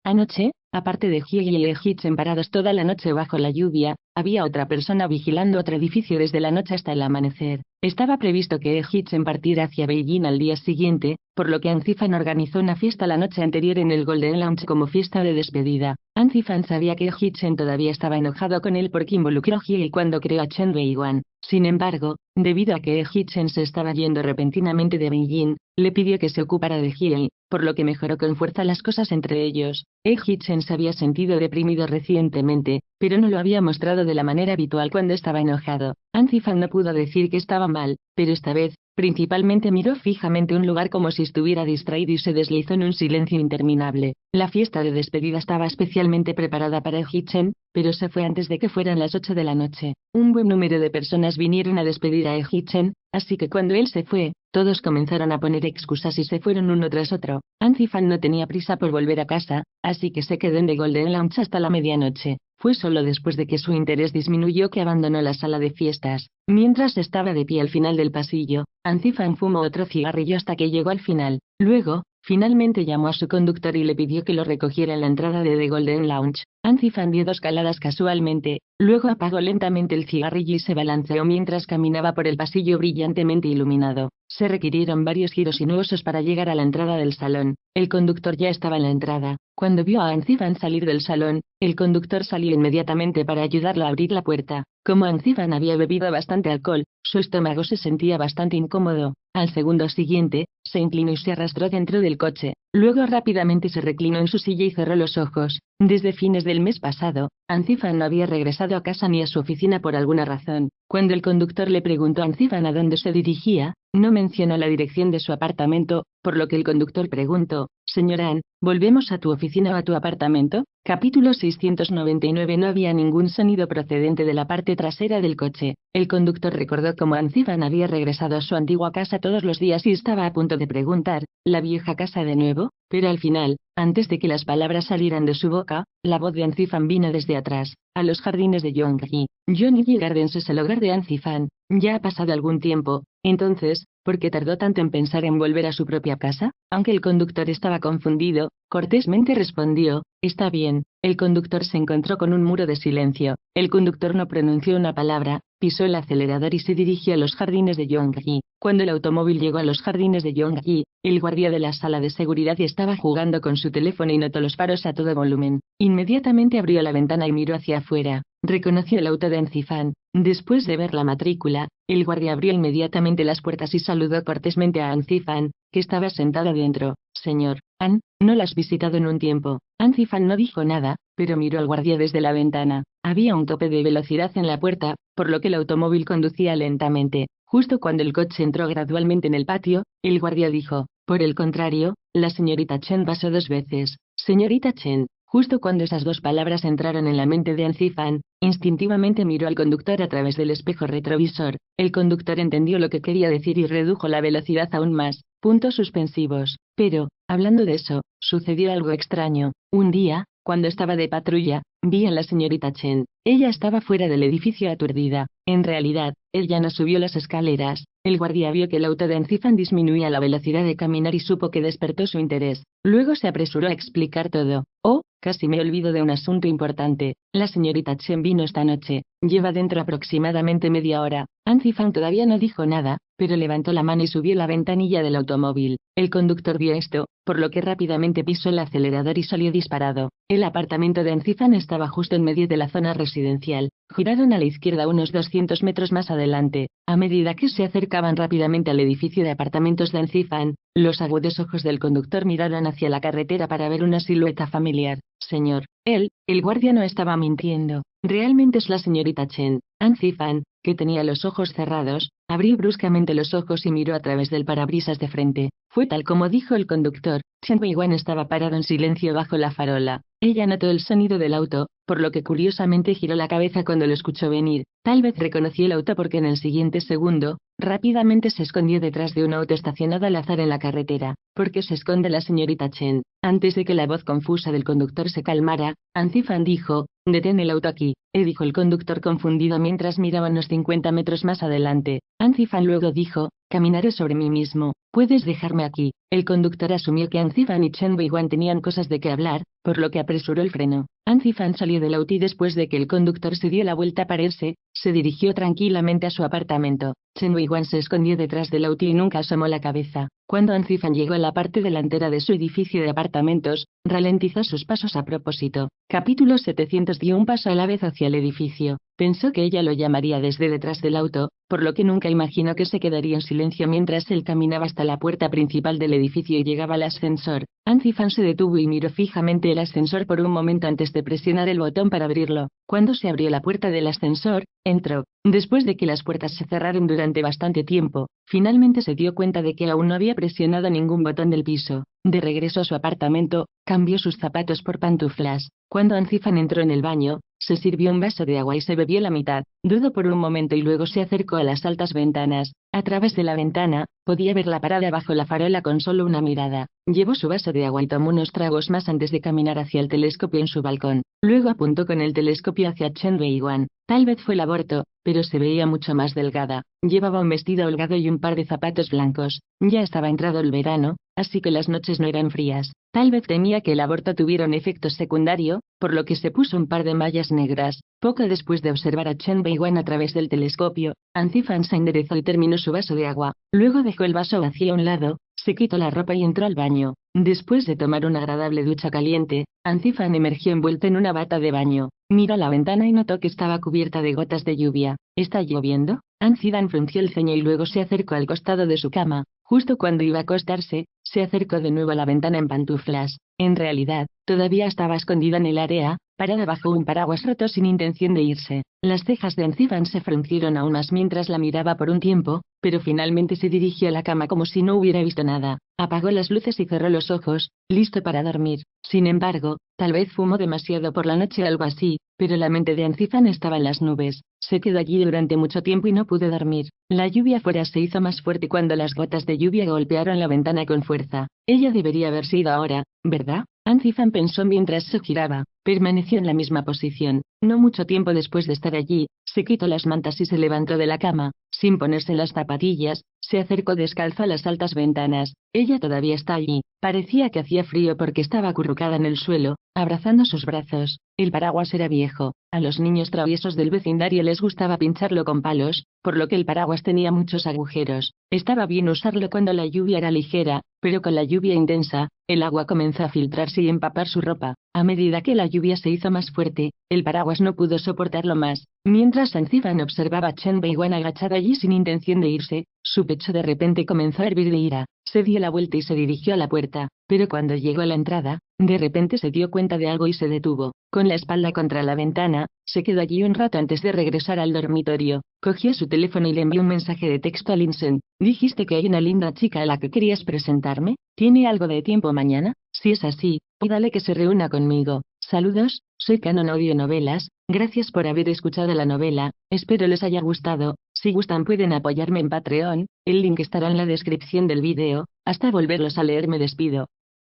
[SPEAKER 1] Anoche, aparte de Hye y Hye-chen parados toda la noche bajo la lluvia, había otra persona vigilando otro edificio desde la noche hasta el amanecer. Estaba previsto que Hye-chen partiera hacia Beijing al día siguiente, por lo que An Zifan organizó una fiesta la noche anterior en el Golden Lounge como fiesta de despedida. An Zifan sabía que Hye-chen todavía estaba enojado con él porque involucró a Hye cuando creó a Chen Wei-wan. Sin embargo, debido a que Hye-chen se estaba yendo repentinamente de Beijing, le pidió que se ocupara de Hye, por lo que mejoró con fuerza las cosas entre ellos. Hye-chen se había sentido deprimido recientemente, pero no lo había mostrado de la manera habitual cuando estaba enojado. An Zifan no pudo decir que estaba mal, pero esta vez, principalmente miró fijamente un lugar como si estuviera distraído y se deslizó en un silencio interminable. La fiesta de despedida estaba especialmente preparada para Hye-chen, pero se fue antes de que fueran las 8 de la noche. Un buen número de personas vinieron a despedir a Hye-chen, así que cuando él se fue, todos comenzaron a poner excusas y se fueron uno tras otro. An Zifan no tenía prisa por volver a casa, así que se quedó en The Golden Lounge hasta la medianoche. Fue solo después de que su interés disminuyó que abandonó la sala de fiestas. Mientras estaba de pie al final del pasillo, An Zifan fumó otro cigarrillo hasta que llegó al final. Luego, finalmente llamó a su conductor y le pidió que lo recogiera en la entrada de The Golden Lounge. An Zifan dio 2 caladas casualmente, luego apagó lentamente el cigarrillo y se balanceó mientras caminaba por el pasillo brillantemente iluminado. Se requirieron varios giros sinuosos para llegar a la entrada del salón. El conductor ya estaba en la entrada. Cuando vio a An Zifan salir del salón, el conductor salió inmediatamente para ayudarlo a abrir la puerta. Como An Zifan había bebido bastante alcohol, su estómago se sentía bastante incómodo. Al segundo siguiente, se inclinó y se arrastró dentro del coche. Luego rápidamente se reclinó en su silla y cerró los ojos. Desde fines del mes pasado, An Zifan no había regresado a casa ni a su oficina por alguna razón. Cuando el conductor le preguntó a An Zifan a dónde se dirigía, no mencionó la dirección de su apartamento, por lo que el conductor preguntó, «Señor An, ¿volvemos a tu oficina o a tu apartamento?» Capítulo 699. No había ningún sonido procedente de la parte trasera del coche. El conductor recordó cómo An Zifan había regresado a su antigua casa todos los días y estaba a punto de preguntar, ¿la vieja casa de nuevo? Pero al final, antes de que las palabras salieran de su boca, la voz de An Zifan vino desde atrás, a los jardines de Yongji. Yongji Gardens es el hogar de An Zifan. Ya ha pasado algún tiempo, entonces, ¿por qué tardó tanto en pensar en volver a su propia casa? Aunque el conductor estaba confundido, cortésmente respondió, «Está bien». El conductor se encontró con un muro de silencio. El conductor no pronunció una palabra, pisó el acelerador y se dirigió a los jardines de Yongji. Cuando el automóvil llegó a los jardines de Yongji, el guardia de la sala de seguridad estaba jugando con su teléfono y notó los faros a todo volumen. Inmediatamente abrió la ventana y miró hacia afuera. Reconoció el auto de An Zifan. Después de ver la matrícula, el guardia abrió inmediatamente las puertas y saludó cortésmente a An Zifan, que estaba sentada dentro. «Señor An, no la has visitado en un tiempo». An Zifan no dijo nada, pero miró al guardia desde la ventana. Había un tope de velocidad en la puerta, por lo que el automóvil conducía lentamente. Justo cuando el coche entró gradualmente en el patio, el guardia dijo, «Por el contrario, la señorita Chen pasó 2 veces». «Señorita Chen». Justo cuando esas 2 palabras entraron en la mente de An Zifan, Instintivamente miró al conductor a través del espejo retrovisor. El conductor entendió lo que quería decir y redujo la velocidad aún más. Puntos suspensivos. Pero, hablando de eso, sucedió algo extraño. Un día, cuando estaba de patrulla, vi a la señorita Chen. Ella estaba fuera del edificio aturdida. En realidad, él ya no subió las escaleras. El guardia vio que el auto de Encifan disminuía la velocidad de caminar y supo que despertó su interés. Luego se apresuró a explicar todo. Oh, casi me olvido de un asunto importante. La señorita Chen vino esta noche. Lleva dentro aproximadamente media hora. Encifan todavía no dijo nada, pero levantó la mano y subió la ventanilla del automóvil. El conductor vio esto, por lo que rápidamente pisó el acelerador y salió disparado. El apartamento de Encifan estaba justo en medio de la zona residencial. Giraron a la izquierda unos 200 metros más adelante. A medida que se acercaban rápidamente al edificio de apartamentos de Encifan, los agudos ojos del conductor miraron hacia la carretera para ver una silueta familiar. Señor, el guardia no estaba mintiendo. Realmente es la señorita Chen. Encifan, que tenía los ojos cerrados, abrió bruscamente los ojos y miró a través del parabrisas de frente. Fue tal como dijo el conductor. Chen Weiwan estaba parado en silencio bajo la farola. Ella notó el sonido del auto, por lo que curiosamente giró la cabeza cuando lo escuchó venir. Tal vez reconoció el auto porque en el siguiente segundo, rápidamente se escondió detrás de un auto estacionado al azar en la carretera. ¿Por qué se esconde la señorita Chen? Antes de que la voz confusa del conductor se calmara, Encifan dijo, «Detén el auto aquí», dijo el conductor confundido mientras miraba unos 50 metros más adelante. Encifan luego dijo, «Caminaré sobre mí mismo, puedes dejarme aquí». El conductor asumió que Encifan y Chen Weiwan tenían cosas de qué hablar, por lo que apresuró el freno. Encifan salió del auto y después de que el conductor se dio la vuelta para irse, se dirigió tranquilamente a su apartamento. Chen Weiwan se escondió detrás del auto y nunca asomó la cabeza. Cuando Encifan llegó a la parte delantera de su edificio de apartamentos, ralentizó sus pasos a propósito. Capítulo 700 dio un paso a la vez hacia el edificio. Pensó que ella lo llamaría desde detrás del auto, por lo que nunca imaginó que se quedaría en silencio mientras él caminaba hasta la puerta principal del edificio y llegaba al ascensor. Encifan se detuvo y miró fijamente el ascensor por un momento antes de presionar el botón para abrirlo. Cuando se abrió la puerta del ascensor, entró. Después de que las puertas se cerraron durante bastante tiempo, finalmente se dio cuenta de que aún no había presionado ningún botón del piso. De regreso a su apartamento, cambió sus zapatos por pantuflas. Cuando Encifan entró en el baño, se sirvió un vaso de agua y se bebió la mitad. Dudó por un momento y luego se acercó a las altas ventanas. A través de la ventana, podía ver la parada bajo la farola con solo una mirada. Llevó su vaso de agua y tomó unos tragos más antes de caminar hacia el telescopio en su balcón. Luego apuntó con el telescopio hacia Chen Weiwan. Tal vez fue el aborto, pero se veía mucho más delgada. Llevaba un vestido holgado y un par de zapatos blancos. Ya estaba entrado el verano, así que las noches no eran frías. Tal vez temía que el aborto tuviera un efecto secundario, por lo que se puso un par de mallas negras. Poco después de observar a Chen Weiwan a través del telescopio, Encifan se enderezó y terminó su vaso de agua. Luego dejó el vaso vacío a un lado, se quitó la ropa y entró al baño. Después de tomar una agradable ducha caliente, Encifan emergió envuelto en una bata de baño. Miró a la ventana y notó que estaba cubierta de gotas de lluvia. ¿Está lloviendo? Encifan frunció el ceño y luego se acercó al costado de su cama. Justo cuando iba a acostarse, se acercó de nuevo a la ventana en pantuflas. En realidad, todavía estaba escondida en el área, parada bajo un paraguas roto sin intención de irse. Las cejas de Encifan se fruncieron aún más mientras la miraba por un tiempo, pero finalmente se dirigió a la cama como si no hubiera visto nada. Apagó las luces y cerró los ojos, listo para dormir. Sin embargo, tal vez fumó demasiado por la noche o algo así, pero la mente de Encifan estaba en las nubes. Se quedó allí durante mucho tiempo y no pudo dormir. La lluvia afuera se hizo más fuerte cuando las gotas de lluvia golpearon la ventana con fuerza. Ella debería haber sido ahora, ¿verdad? Encifan pensó mientras se giraba. Permaneció en la misma posición. No mucho tiempo después de estar allí, se quitó las mantas y se levantó de la cama. Sin ponerse las zapatillas, se acercó descalzo a las altas ventanas. Ella todavía está allí. Parecía que hacía frío porque estaba acurrucada en el suelo, abrazando sus brazos. El paraguas era viejo. A los niños traviesos del vecindario les gustaba pincharlo con palos, por lo que el paraguas tenía muchos agujeros. Estaba bien usarlo cuando la lluvia era ligera, pero con la lluvia intensa, el agua comenzó a filtrarse y empapar su ropa. A medida que la lluvia se hizo más fuerte, el paraguas no pudo soportarlo más. Mientras Encifan observaba a Chen Weiwan agachada allí sin intención de irse, su pecho de repente comenzó a hervir de ira. Se dio la vuelta y se dirigió a la puerta, pero cuando llegó a la entrada, de repente se dio cuenta de algo y se detuvo. Con la espalda contra la ventana, se quedó allí un rato antes de regresar al dormitorio. Cogió su teléfono y le envió un mensaje de texto a Linsen. «Dijiste que hay una linda chica a la que querías presentarme. ¿Tiene algo de tiempo mañana? Si es así, pídale que se reúna conmigo». Saludos, soy Canon Audionovelas, gracias por haber escuchado la novela, espero les haya gustado. Si gustan pueden apoyarme en Patreon, el link estará en la descripción del vídeo. Hasta volverlos a leer me despido.